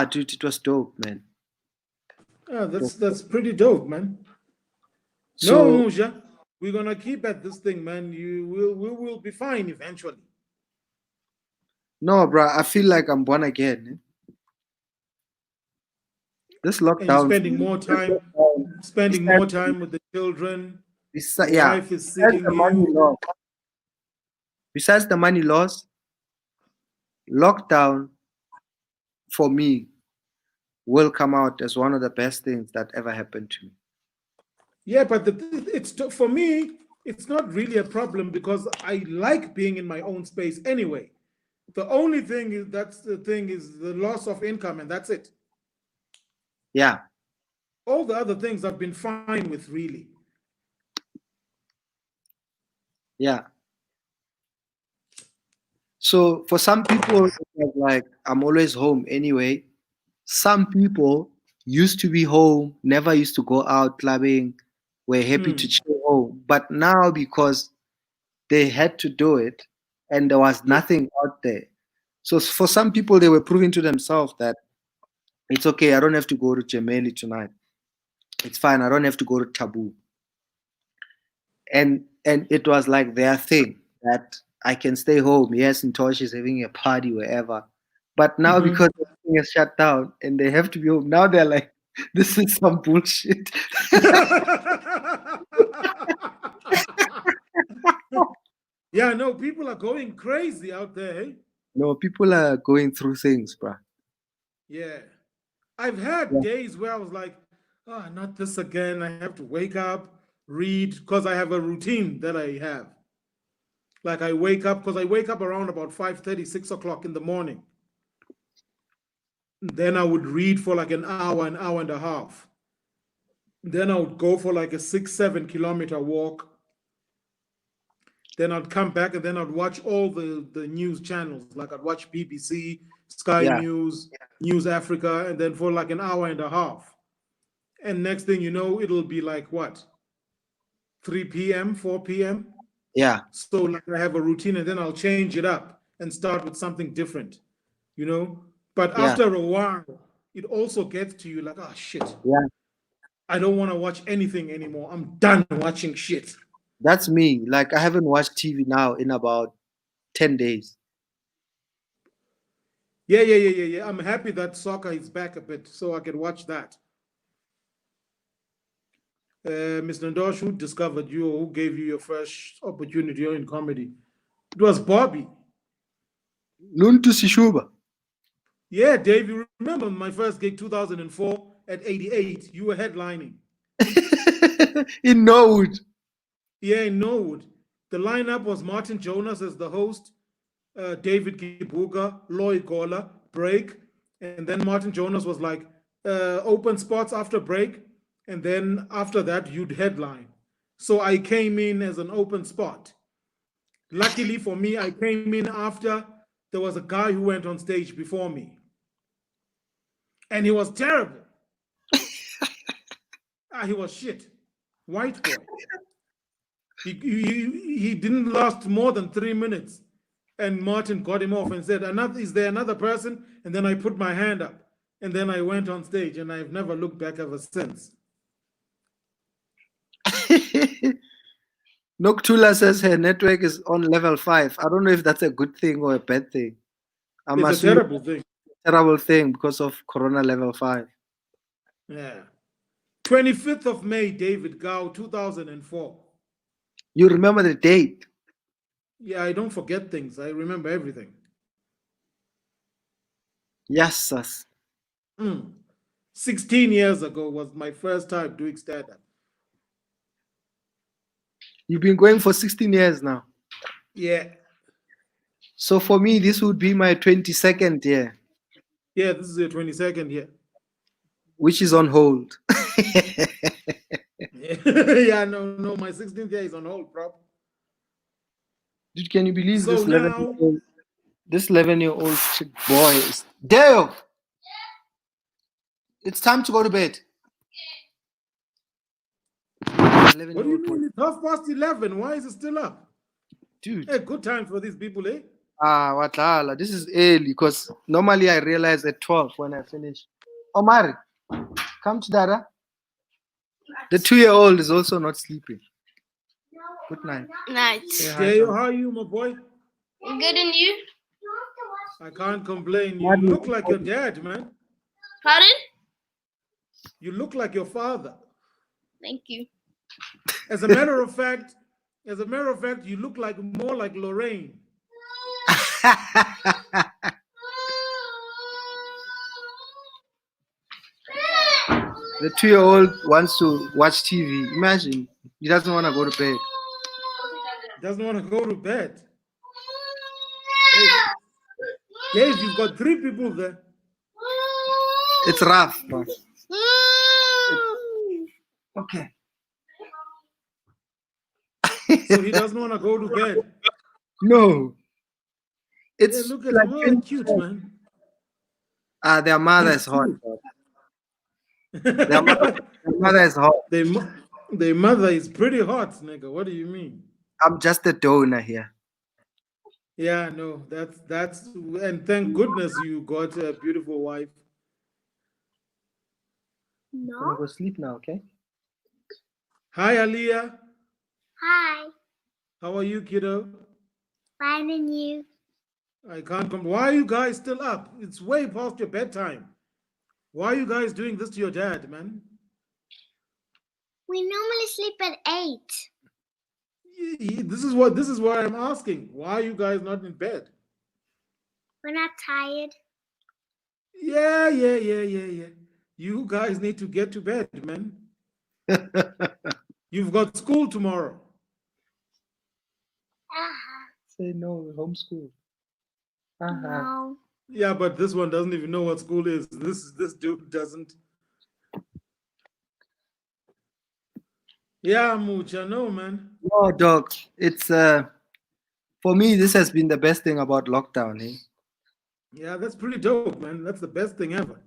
Speaker 1: dude, it was dope, man.
Speaker 2: Yeah,
Speaker 1: It was
Speaker 2: that's pretty dope, man. No,
Speaker 1: so
Speaker 2: Musha, we're gonna keep at this thing, man. We will be fine eventually.
Speaker 1: no, bro. I feel like I'm born again. This
Speaker 2: And you're
Speaker 1: lockdown.
Speaker 2: spending
Speaker 1: Besides,
Speaker 2: more time with the children. Your
Speaker 1: yeah.
Speaker 2: wife is seeing
Speaker 1: The money
Speaker 2: you.
Speaker 1: loss. Besides the money loss, lockdown for me will come out as one of the best things that ever happened to me.
Speaker 2: Yeah, but for me, it's not really a problem because I like being in my own space anyway. The only thing is the loss of income, and that's it.
Speaker 1: Yeah,
Speaker 2: All the other things I've been fine with, really.
Speaker 1: yeah. So for some people, it's like I'm always home anyway. Some people used to be home, never used to go out clubbing, were happy to
Speaker 2: Mm,
Speaker 1: chill home. But now because they had to do it and there was
Speaker 2: yeah.
Speaker 1: nothing out there. So for some people, they were proving to themselves that it's okay, I don't have to go to Gemeli tonight. It's fine, I don't have to go to Taboo. And it was like their thing that I can stay home. Yes, Ntosh is having a party wherever. But now
Speaker 2: Mhm.
Speaker 1: because everything is shut down and they have to be home, now they're like, this is some bullshit.
Speaker 2: Yeah, no, people are going crazy out there. Hey?
Speaker 1: No, people are going through things, bruh.
Speaker 2: Yeah. I've had
Speaker 1: Yeah.
Speaker 2: days where I was like, oh, not this again. I have to wake up, read, because I have a routine that I have. Like I wake up, because I wake up around about 5:30, 6 o'clock in the morning. Then I would read for like an hour and a half. Then I would go for like a 6, 7 kilometer walk. Then I'd come back and then I'd watch all the news channels. Like I'd watch BBC, Sky
Speaker 1: Yeah.
Speaker 2: News, News Africa, and then for like an hour and a half. And next thing you know, it'll be like what? 3 p.m., 4 p.m.
Speaker 1: Yeah.
Speaker 2: So like I have a routine and then I'll change it up and start with something different, you know? But
Speaker 1: Yeah.
Speaker 2: after a while, it also gets to you like, oh shit,
Speaker 1: Yeah.
Speaker 2: I don't want to watch anything anymore. I'm done watching shit.
Speaker 1: That's me. Like I haven't watched TV now in about 10 days.
Speaker 2: Yeah. I'm happy that soccer is back a bit so I can watch that. Mr. Ntosh, who discovered you or who gave you your first opportunity in comedy? It was Bobby.
Speaker 1: Luntu Sishuba.
Speaker 2: Yeah, Dave, you remember my first gig 2004 at 88. You were headlining.
Speaker 1: In Norwood.
Speaker 2: Yeah, in Norwood. The lineup was Martin Jonas as the host, David Kibuga, Lloyd Gola, break. And then Martin Jonas was like, open spots after break. And then after that, you'd headline. So I came in as an open spot. Luckily for me, I came in after there was a guy who went on stage before me. And he was terrible. He was shit. White boy. He didn't last more than 3 minutes. And Martin got him off and said, is there another person? And then I put my hand up. And then I went on stage and I've never looked back ever since.
Speaker 1: Noktula says her network is on level 5. I don't know if that's a good thing or a bad thing. I'm
Speaker 2: It's a
Speaker 1: assuming
Speaker 2: terrible thing.
Speaker 1: terrible thing because of Corona level 5.
Speaker 2: Yeah. 25th of May, David Gow, 2004.
Speaker 1: You remember the date?
Speaker 2: Yeah, I don't forget things. I remember everything.
Speaker 1: Yes, sus.
Speaker 2: 16 years ago was my first time doing stand-up.
Speaker 1: You've been going for 16 years now.
Speaker 2: Yeah.
Speaker 1: So for me, this would be my 22nd year,
Speaker 2: Yeah, this is your 22nd year.
Speaker 1: which is on hold.
Speaker 2: Yeah, no, my 16th year is on hold, bro.
Speaker 1: Dude, can you believe
Speaker 2: So
Speaker 1: this
Speaker 2: now,
Speaker 1: 11-year-old boy is Dale? It's time to go to bed.
Speaker 2: what do you
Speaker 1: 11-year-old boy.
Speaker 2: mean it's 11:30? Why is it still up?
Speaker 1: Dude.
Speaker 2: Hey, good time for these people, eh?
Speaker 1: Watlala. This is early because normally I realize at 12 when I finish. Omar, come to Dada. The 2-year-old is also not sleeping. Good night.
Speaker 3: Night.
Speaker 1: Say hi,
Speaker 2: Dale,
Speaker 1: Tom.
Speaker 2: how are you, my boy?
Speaker 3: Good, and you?
Speaker 2: I can't complain. You look like your dad, man.
Speaker 3: Pardon?
Speaker 2: You look like your father.
Speaker 3: Thank you.
Speaker 2: As a matter of fact, you look like more like Lorraine.
Speaker 1: The 2-year-old wants to watch TV. Imagine. He doesn't want to go to bed.
Speaker 2: Doesn't want to go to bed. Hey, Dave, you've got 3 people there.
Speaker 1: It's rough. But okay.
Speaker 2: So he doesn't want to go to bed.
Speaker 1: No. It's
Speaker 2: Yeah, look at
Speaker 1: like
Speaker 2: him. Oh, cute, man.
Speaker 1: their mother
Speaker 2: He's
Speaker 1: is hot.
Speaker 2: cute.
Speaker 1: Their mother is hot.
Speaker 2: Their mother is pretty hot, nigga. What do you mean?
Speaker 1: I'm just a donor here.
Speaker 2: Yeah, no, that's and thank goodness you got a beautiful wife.
Speaker 1: I'm gonna go sleep now, okay?
Speaker 2: Hi, Aliyah.
Speaker 3: Hi.
Speaker 2: How are you, kiddo?
Speaker 3: Fine, and you?
Speaker 2: I can't come. Why are you guys still up? It's way past your bedtime. Why are you guys doing this to your dad, man?
Speaker 3: We normally sleep at 8.
Speaker 2: This is what I'm asking. Why are you guys not in bed?
Speaker 3: We're not tired.
Speaker 2: Yeah. You guys need to get to bed, man. You've got school tomorrow.
Speaker 1: Say no, homeschool.
Speaker 3: No.
Speaker 2: Yeah, but this one doesn't even know what school is. This dude doesn't. Yeah, Mucha, no, man.
Speaker 1: No, dog. It's for me. This has been the best thing about lockdown. Eh?
Speaker 2: Yeah, that's pretty dope, man. That's the best thing ever.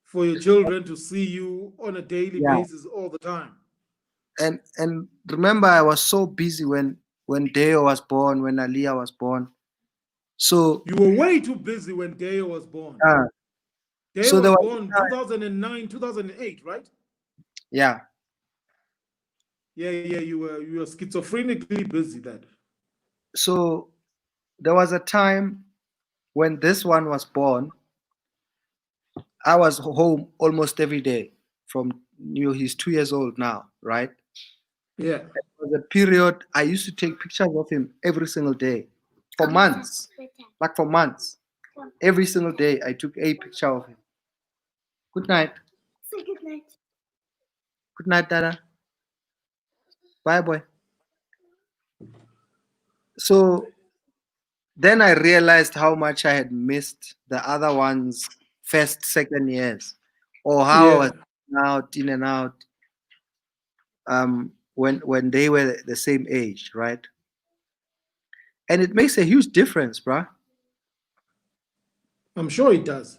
Speaker 2: For your children to see you on a daily
Speaker 1: Yeah.
Speaker 2: basis all the time.
Speaker 1: And remember, I was so busy when Deo was born, when Aliyah was born. So
Speaker 2: You were way too busy when Deo was born. Deo
Speaker 1: so
Speaker 2: was
Speaker 1: there was
Speaker 2: born 2009, 2008, right?
Speaker 1: Yeah.
Speaker 2: Yeah, you were schizophrenically busy then.
Speaker 1: So there was a time when this one was born. I was home almost every day. He's 2 years old now, right?
Speaker 2: Yeah.
Speaker 1: There was a period I used to take pictures of him every single day for months. Like for months. Every single day I took a picture of him. Good night.
Speaker 3: Say good night.
Speaker 1: Good night, Dada. Bye, boy. So then I realized how much I had missed the other one's first, second years, or how I was out, in and out, when they were the same age, right? And it makes a huge difference, bruh.
Speaker 2: I'm sure it does.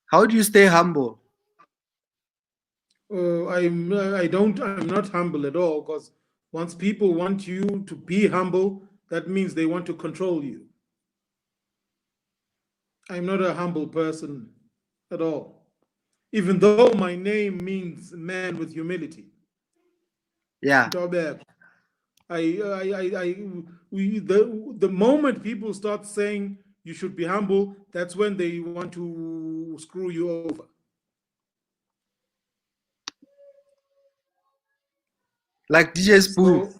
Speaker 1: How do you stay humble?
Speaker 2: I'm not humble at all, because once people want you to be humble, that means they want to control you. I'm not a humble person at all, even though my name means man with humility.
Speaker 1: Yeah.
Speaker 2: The moment people start saying you should be humble, that's when they want to screw you over.
Speaker 1: Like DJ Spoo.
Speaker 2: So,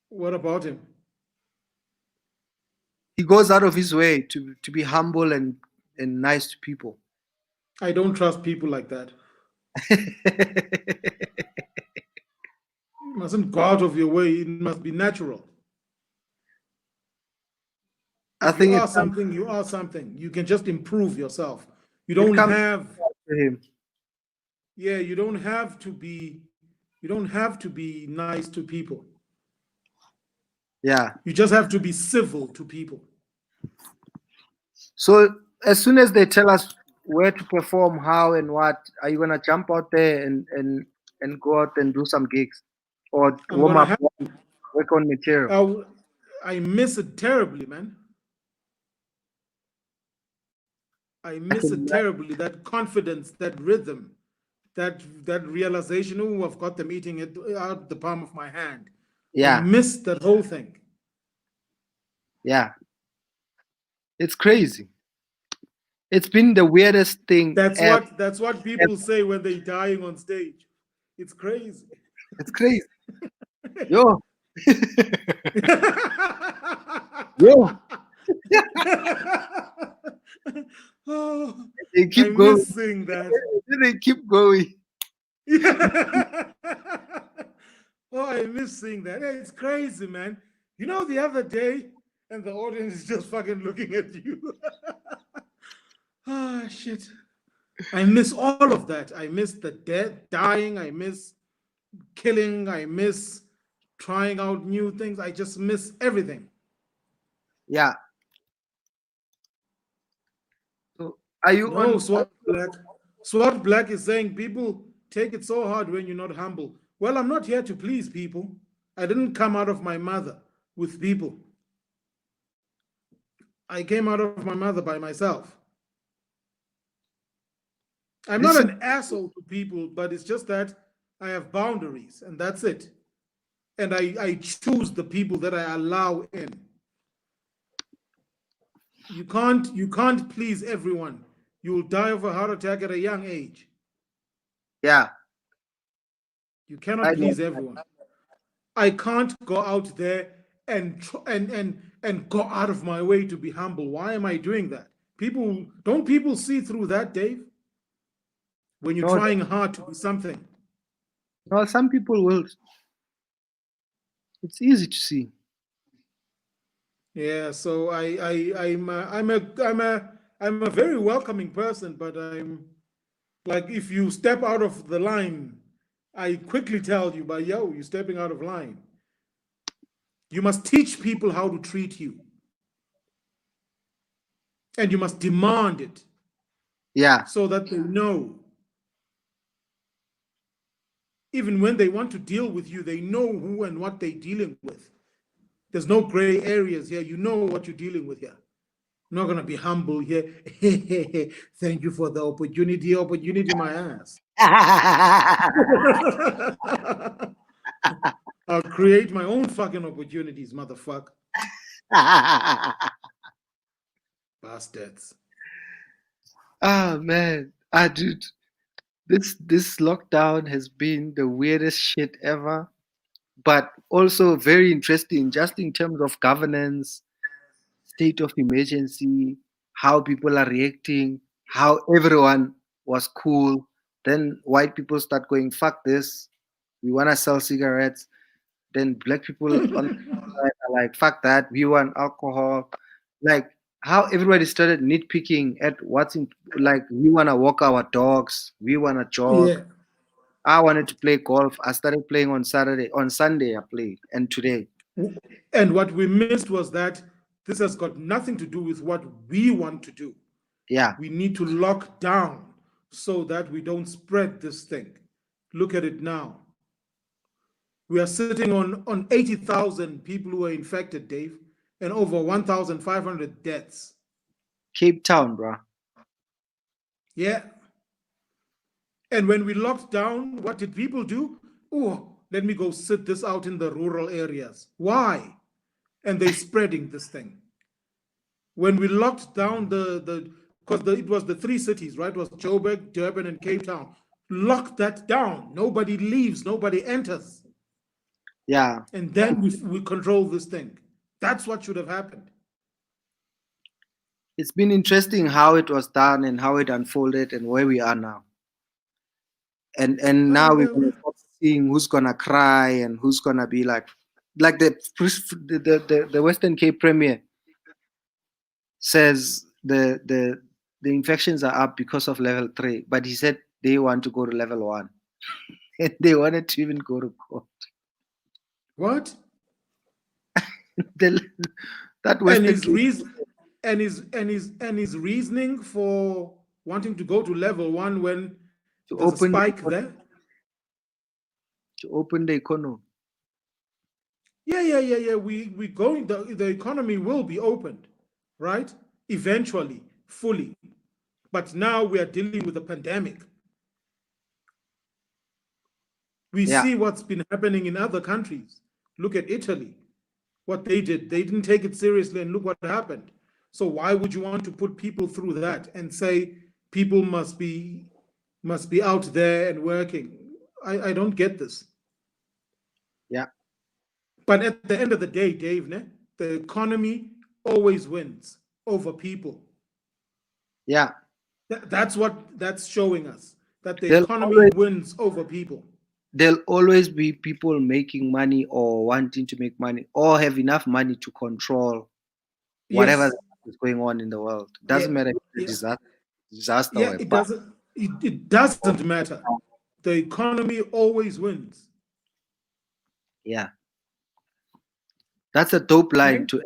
Speaker 2: what about him?
Speaker 1: He goes out of his way to be humble and nice to people.
Speaker 2: I don't trust people like that. You mustn't go out of your way. It must be natural.
Speaker 1: I think
Speaker 2: you are something. You are something. You can just improve yourself. You don't have
Speaker 1: to him.
Speaker 2: Yeah, you don't have to be. You don't have to be nice to people.
Speaker 1: Yeah.
Speaker 2: You just have to be civil to people.
Speaker 1: So as soon as they tell us where to perform, how and what, are you gonna jump out there and go out and do some gigs, or warm up, work on material?
Speaker 2: I miss it terribly, man. I miss it terribly. That confidence, that rhythm, that realization. Oh, I've got them eating it out the palm of my hand.
Speaker 1: Yeah.
Speaker 2: I miss that whole thing.
Speaker 1: Yeah. It's crazy. It's been the weirdest thing.
Speaker 2: That's what people say when they're dying on stage. It's crazy.
Speaker 1: It's crazy. Yo. Yo.
Speaker 2: Oh,
Speaker 1: they keep going.
Speaker 2: Missing that.
Speaker 1: They keep going.
Speaker 2: Oh, I miss seeing that. It's crazy, man. You know, the other day, and the audience is just fucking looking at you. Ah, shit. I miss all of that. I miss the dying. I miss killing. I miss trying out new things. I just miss everything.
Speaker 1: Yeah. So are you on
Speaker 2: SWAT Black? SWAT Black is saying people take it so hard when you're not humble. Well, I'm not here to please people. I didn't come out of my mother with people. I came out of my mother by myself. I'm not an asshole to people, but it's just that I have boundaries, and that's it. And I choose the people that I allow in. You can't please everyone. You'll die of a heart attack at a young age.
Speaker 1: Yeah.
Speaker 2: You cannot please everyone. I can't go out there and go out of my way to be humble. Why am I doing that? Don't people see through that, Dave? When you're
Speaker 1: No,
Speaker 2: trying hard to be something.
Speaker 1: no, some people will. It's easy to see.
Speaker 2: Yeah, so I'm a very welcoming person, but I'm like, if you step out of the line, I quickly tell you, but yo, you're stepping out of line. You must teach people how to treat you. And you must demand it.
Speaker 1: Yeah.
Speaker 2: So that they know. Even when they want to deal with you, they know who and what they're dealing with. There's no gray areas here. You know what you're dealing with here. I'm not going to be humble here. Thank you for the opportunity. Opportunity, my ass. I'll create my own fucking opportunities, motherfucker. Bastards.
Speaker 1: Ah, man. Dude, this lockdown has been the weirdest shit ever, but also very interesting, just in terms of governance, state of emergency, how people are reacting, how everyone was cool. Then white people start going, fuck this, we want to sell cigarettes. Then black people on the side are like, fuck that, we want alcohol. Like, how everybody started nitpicking at what's in, like, we want to walk our dogs, we want to jog.
Speaker 2: Yeah.
Speaker 1: I wanted to play golf. I started playing on Saturday. On Sunday, I played, and today.
Speaker 2: And what we missed was that this has got nothing to do with what we want to do.
Speaker 1: Yeah.
Speaker 2: We need to lock down so that we don't spread this thing. Look at it now. We are sitting on 80,000 people who are infected, Dave, and over 1,500 deaths.
Speaker 1: Cape Town, bro.
Speaker 2: Yeah. And when we locked down, what did people do? Oh, let me go sit this out in the rural areas. Why? And they're spreading this thing. When we locked down because it was the three cities, right? It was Joburg, Durban, and Cape Town. Lock that down. Nobody leaves, nobody enters.
Speaker 1: Yeah.
Speaker 2: And then we control this thing. That's what should have happened.
Speaker 1: It's been interesting how it was done and how it unfolded and where we are now. And now we're gonna start seeing who's gonna cry and who's gonna be like the Western Cape Premier says the infections are up because of level 3, but he said they want to go to level 1. And they wanted to even go to court.
Speaker 2: What?
Speaker 1: That Western
Speaker 2: his reasoning for wanting to go to level 1 when
Speaker 1: to
Speaker 2: there's
Speaker 1: open
Speaker 2: a spike there?
Speaker 1: To open the economy.
Speaker 2: Yeah. We going, the economy will be opened, right? Eventually, fully. But now we are dealing with a pandemic. We see what's been happening in other countries. Look at Italy. What they did. They didn't take it seriously, and look what happened. So why would you want to put people through that and say people must be out there and working? I don't get this.
Speaker 1: Yeah.
Speaker 2: But at the end of the day, Dave, the economy always wins over people.
Speaker 1: Yeah.
Speaker 2: That's what that's showing us, that the economy wins over people.
Speaker 1: There'll always be people making money or wanting to make money or have enough money to control whatever is going on in the world. Doesn't matter if it's a disaster.
Speaker 2: Yeah, it doesn't. It doesn't matter. The economy always wins.
Speaker 1: Yeah, that's a dope line to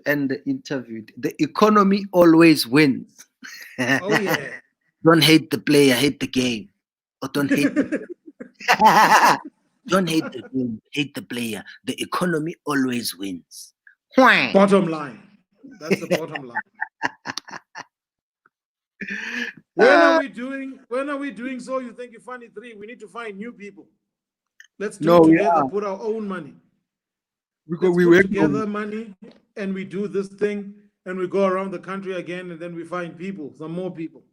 Speaker 1: end the interview. The economy always wins.
Speaker 2: Oh yeah.
Speaker 1: Don't hate the player, hate the game. Or don't hate don't hate the game, hate the player. The economy always wins.
Speaker 2: Bottom line. That's the bottom line. When are we doing So You Think You're Funny 3? We need to find new people. Let's do it together, put our own money. We put together money and we do this thing and we go around the country again and then we find people, some more people.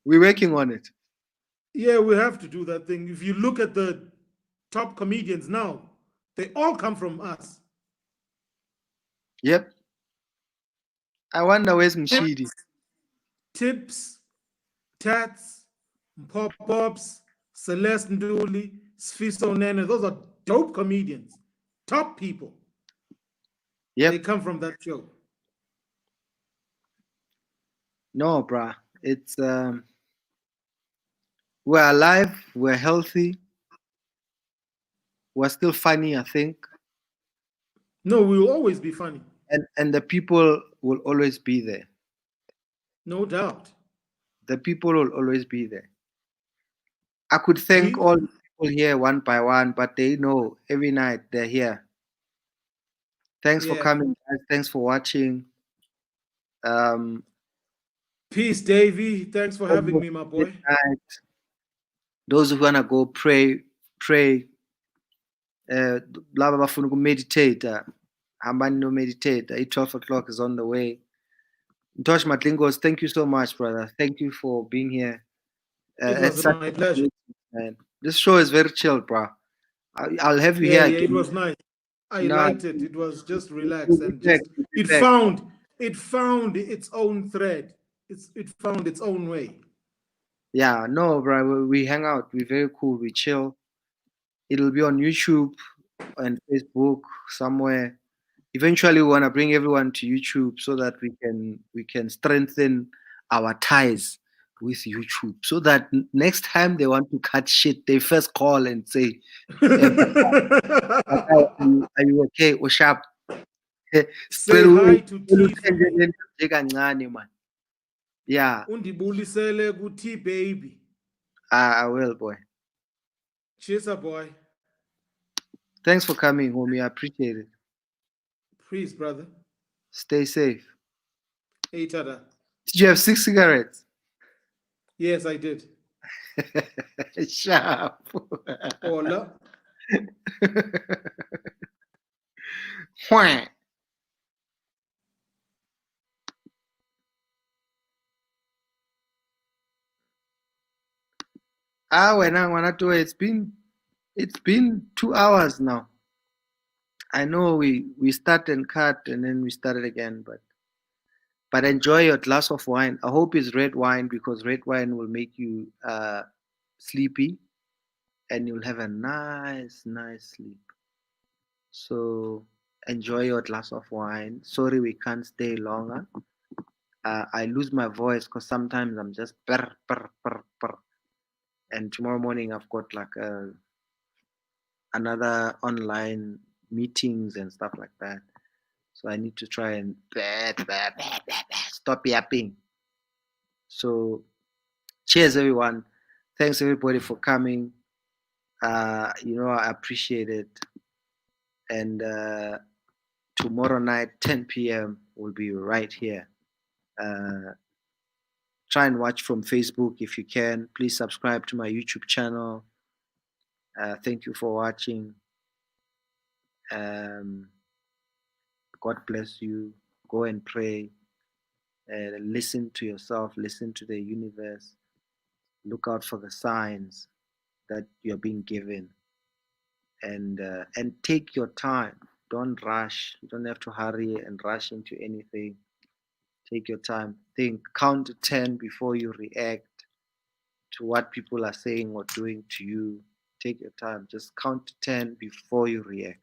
Speaker 1: We're working on it.
Speaker 2: Yeah, we have to do that thing. If you look at the top comedians now, they all come from us.
Speaker 1: Yep. I wonder where's Mshidi.
Speaker 2: Tips, Tats, Pop-Ups, Celeste Nduli, Sfiso Nene. Those are dope comedians. Top people. They
Speaker 1: Yep.
Speaker 2: come from that show.
Speaker 1: No, bruh. It's we're alive, we're healthy, we're still funny, I think.
Speaker 2: No, we will always be funny.
Speaker 1: And the people will always be there.
Speaker 2: No doubt.
Speaker 1: The people will always be there. I could thank
Speaker 2: We
Speaker 1: all the people here one by one, but they know every night they're here. Thanks for
Speaker 2: yeah.
Speaker 1: coming, guys. Thanks for watching. Um,
Speaker 2: Peace, Davey. Thanks for having
Speaker 1: almost
Speaker 2: me, my boy.
Speaker 1: midnight. Those who wanna go pray. Laba bafuna ukumeditate. Hambani no meditate. 12 o'clock is on the way. Ntosh Madlingozi, thank you so much, brother. Thank you for being here.
Speaker 2: It
Speaker 1: It's
Speaker 2: was
Speaker 1: such
Speaker 2: my pleasure.
Speaker 1: man. This show is very chill, bro. I'll have you
Speaker 2: Yeah,
Speaker 1: here
Speaker 2: yeah, it
Speaker 1: again.
Speaker 2: was nice. I
Speaker 1: No,
Speaker 2: liked it. It was just relaxed
Speaker 1: we'll be
Speaker 2: and
Speaker 1: back.
Speaker 2: just
Speaker 1: We'll be
Speaker 2: it
Speaker 1: back.
Speaker 2: found its own thread. It found its own way.
Speaker 1: Yeah, no, bro. We hang out. We're very cool. We chill. It'll be on YouTube and Facebook somewhere. Eventually, we want to bring everyone to YouTube so that we can strengthen our ties with YouTube. So that next time they want to cut shit, they first call and say, are you okay? Or sharp?
Speaker 2: Say hi to T for me.
Speaker 1: Man. Yeah,
Speaker 2: Undibulisele ku T baby.
Speaker 1: I will, boy.
Speaker 2: Cheers, boy.
Speaker 1: Thanks for coming, homie. I appreciate it.
Speaker 2: Please, brother.
Speaker 1: Stay safe.
Speaker 2: Hey, Tada.
Speaker 1: Did you have 6 cigarettes?
Speaker 2: Yes, I did.
Speaker 1: Sharp.
Speaker 2: Hola.
Speaker 1: Whang. When I wanna do it, it's been 2 hours now. I know we start and cut and then we started again, but enjoy your glass of wine. I hope it's red wine because red wine will make you sleepy and you'll have a nice sleep. So enjoy your glass of wine. Sorry we can't stay longer. I lose my voice because sometimes I'm just brr. And tomorrow morning I've got like another online meetings and stuff like that. So I need to try and stop yapping. So cheers everyone. Thanks everybody for coming. I appreciate it. And tomorrow night, 10 p.m. will be right here. Try and watch from Facebook if you can. Please subscribe to my YouTube channel. Thank you for watching. God bless you. Go and pray. Listen to yourself. Listen to the universe. Look out for the signs that you're being given, and take your time. Don't rush. You don't have to hurry and rush into anything. Take your time. Think. Count to 10 before you react to what people are saying or doing to you. Take your time. Just count to 10 before you react.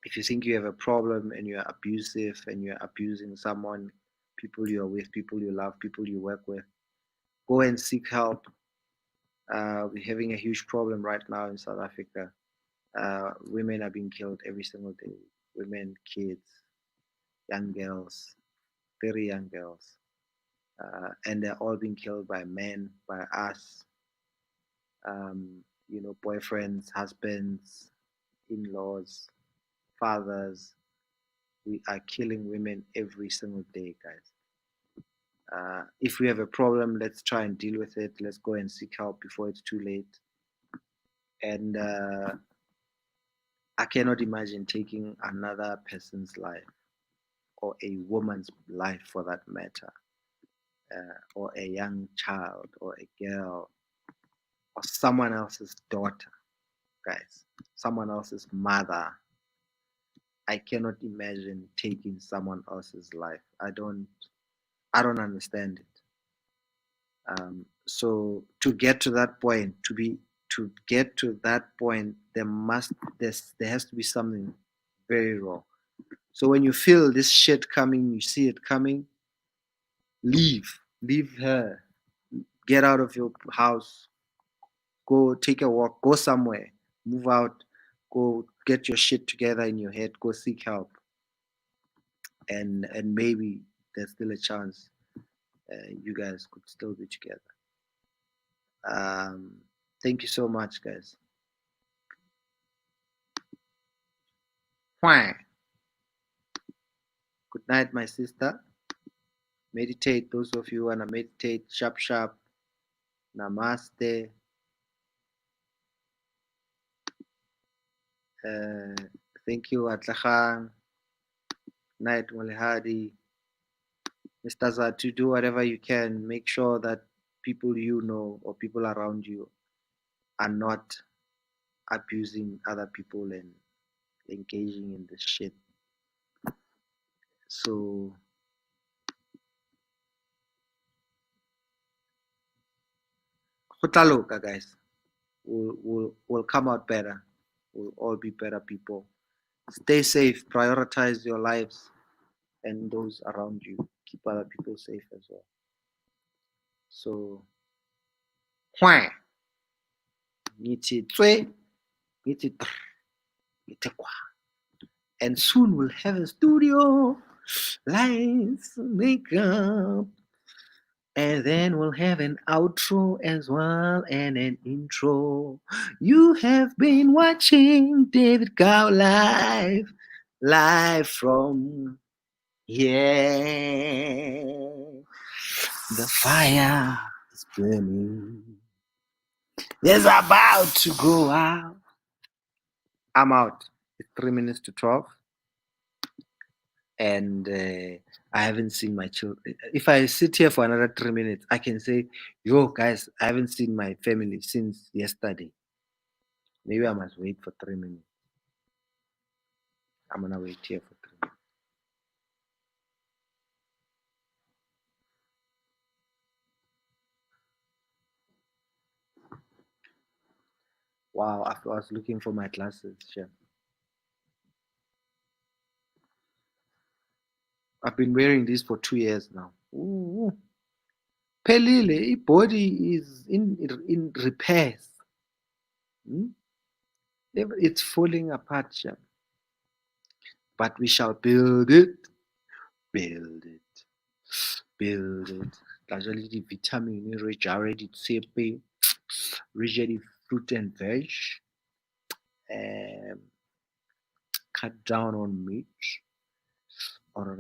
Speaker 1: If you think you have a problem and you're abusive and you're abusing someone, people you're with, people you love, people you work with, go and seek help. We're having a huge problem right now in South Africa. Women are being killed every single day. Women, kids, young girls, very young girls. And they're all being killed by men, by us, boyfriends, husbands, in-laws, fathers. We are killing women every single day, guys. If we have a problem, let's try and deal with it. Let's go and seek help before it's too late. And I cannot imagine taking another person's life or a woman's life for that matter, or a young child or a girl or someone else's daughter, guys, someone else's mother. I cannot imagine taking someone else's life. I don't understand it. So to get to that point, there has to be something very wrong. So when you feel this shit coming, you see it coming, leave her, get out of your house, go take a walk, go somewhere, move out, go get your shit together in your head, go seek help, and maybe there's still a chance you guys could still be together. Thank you so much, guys. Why? Good night, my sister. Meditate. Those of you who wanna meditate, sharp, sharp. Namaste. Thank you, Atlakhan. Night, Mulihadi. Mr. Zad, to do whatever you can. Make sure that people you know or people around you are not abusing other people and engaging in this shit. So Hotaloka, guys. We'll come out better. We'll all be better people. Stay safe, prioritize your lives and those around you. Keep other people safe as well. So why? And soon we'll have a studio, lights, makeup, and then we'll have an outro as well and an intro. You have been watching David Cow live from here. The fire is burning. It's about to go out. I'm out. It's 3 minutes to 12. And I haven't seen my children. If I sit here for another 3 minutes, I can say, yo, guys, I haven't seen my family since yesterday. Maybe I must wait for 3 minutes. I'm going to wait here for 3 minutes. Wow, I was looking for my glasses. Sure. I've been wearing these for 2 years now. Ooh. Pelile, body is in repairs. It's falling apart, sure. But we shall build it. Build it. Build it. Usually the vitamin rich already tshepe, usually fruit and veg. Cut down on meat. Or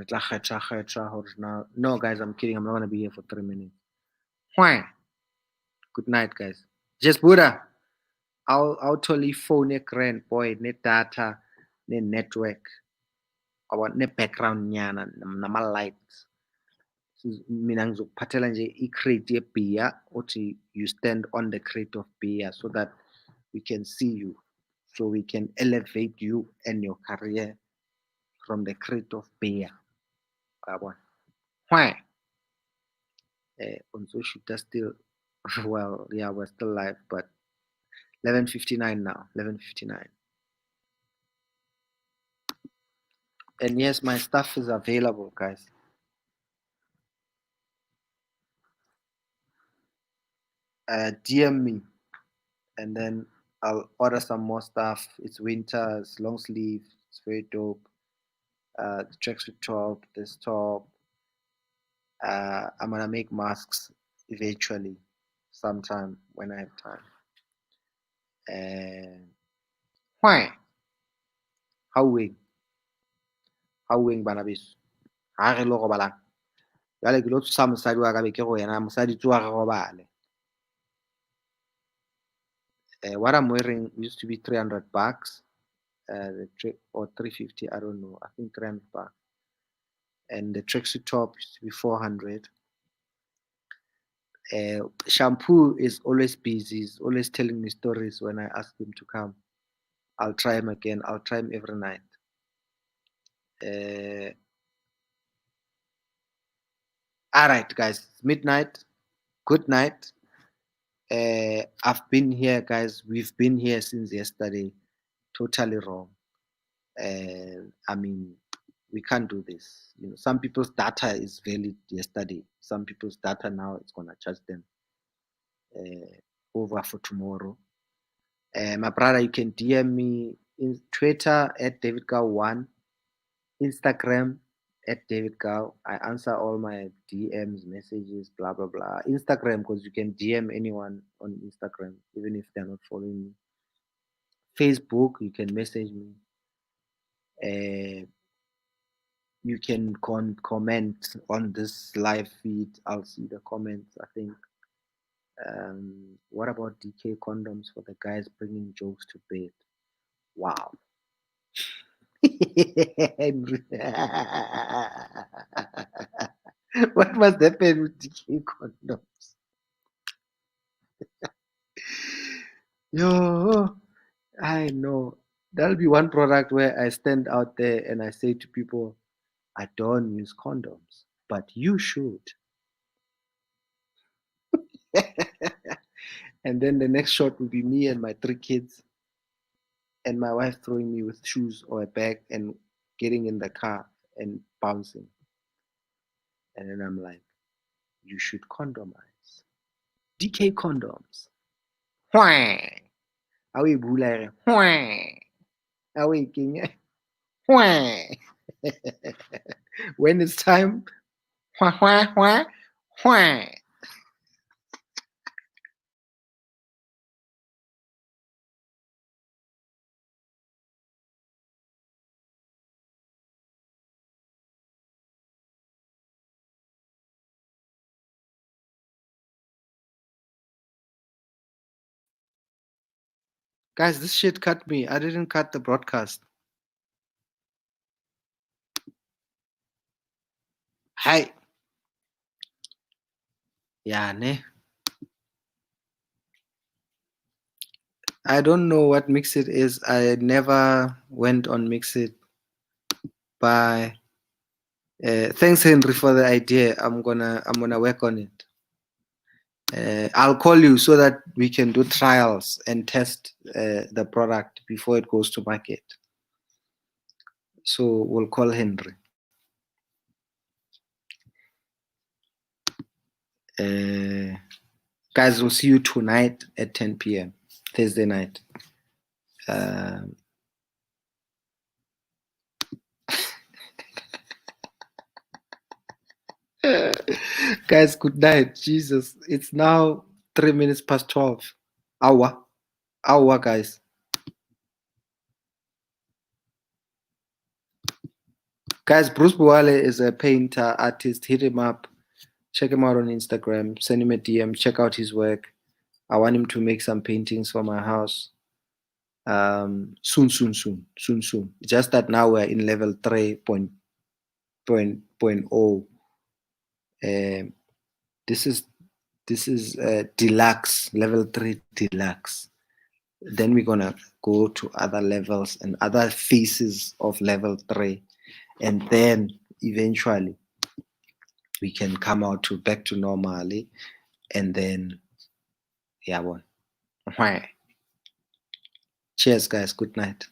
Speaker 1: no, guys, I'm kidding. I'm not gonna be here for 3 minutes. Why? Good night, guys. Just Buddha. I'll totally phone a grand boy, net data, net network. I want net background nyana, nama lights. Mina ngizokuphathela nje i-crate ye-beer othi you stand on the crate of beer so that we can see you, so we can elevate you and your career from the crate of beer. Why? On social shooter still, well, yeah, we're still live, but 11:59 now, 11:59. And yes, my stuff is available, guys. DM me, and then I'll order some more stuff. It's winter, it's long sleeve, it's very dope. The tracksuit top, this top. I'm gonna make masks eventually, sometime when I have time. And why? How wing bana beso. Ha re lo robalang. Jwale ke lo tsosa mosadi wa ka be ke go yena mosadi tsoa re robale. What I'm wearing used to be $300, or 350, I don't know. I think $300. And the tracksuit top used to be 400. Shampoo is always busy. He's always telling me stories when I ask him to come. I'll try him again. I'll try him every night. All right, guys. Midnight. Good night. I've been here, guys. We've been here since yesterday. Totally wrong. I mean, we can't do this. You know, some people's data is valid yesterday. Some people's data now it's gonna charge them over for tomorrow. My brother, you can DM me in Twitter at David Gow1, Instagram at David Gow. I answer all my DMs, messages, blah blah blah. Instagram, because you can DM anyone on Instagram, even if they're not following me. Facebook, you can message me. You can comment on this live feed. I'll see the comments, I think. What about DK condoms for the guys bringing jokes to bed? Wow. What must happen with DK condoms? Yo, I know. That'll be one product where I stand out there and I say to people, I don't use condoms, but you should. And then the next shot will be me and my 3 kids and my wife throwing me with shoes or a bag and getting in the car and bouncing. And then I'm like, you should condomize. DK condoms. Why? Are we bully? Why? Are we king? Why? When it's time, why? Guys, this shit cut me. I didn't cut the broadcast. Hi. Yeah, ne. I don't know what Mixit is. I never went on Mixit. Bye. Thanks, Henry, for the idea. I'm gonna work on it. I'll call you so that we can do trials and test the product before it goes to market. So we'll call Henry. Guys, we'll see you tonight at 10 p.m. Thursday night. Guys, good night. Jesus, it's now 3 minutes past 12. Hour, guys. Guys, Bruce Buwale is a painter, artist. Hit him up. Check him out on Instagram. Send him a DM. Check out his work. I want him to make some paintings for my house. Soon. Just that now we're in level 3.0. This is deluxe, level 3 deluxe. Then we're gonna go to other levels and other phases of level 3, and then eventually we can come out to back to normally, and then yeah, one. Cheers, guys. Good night.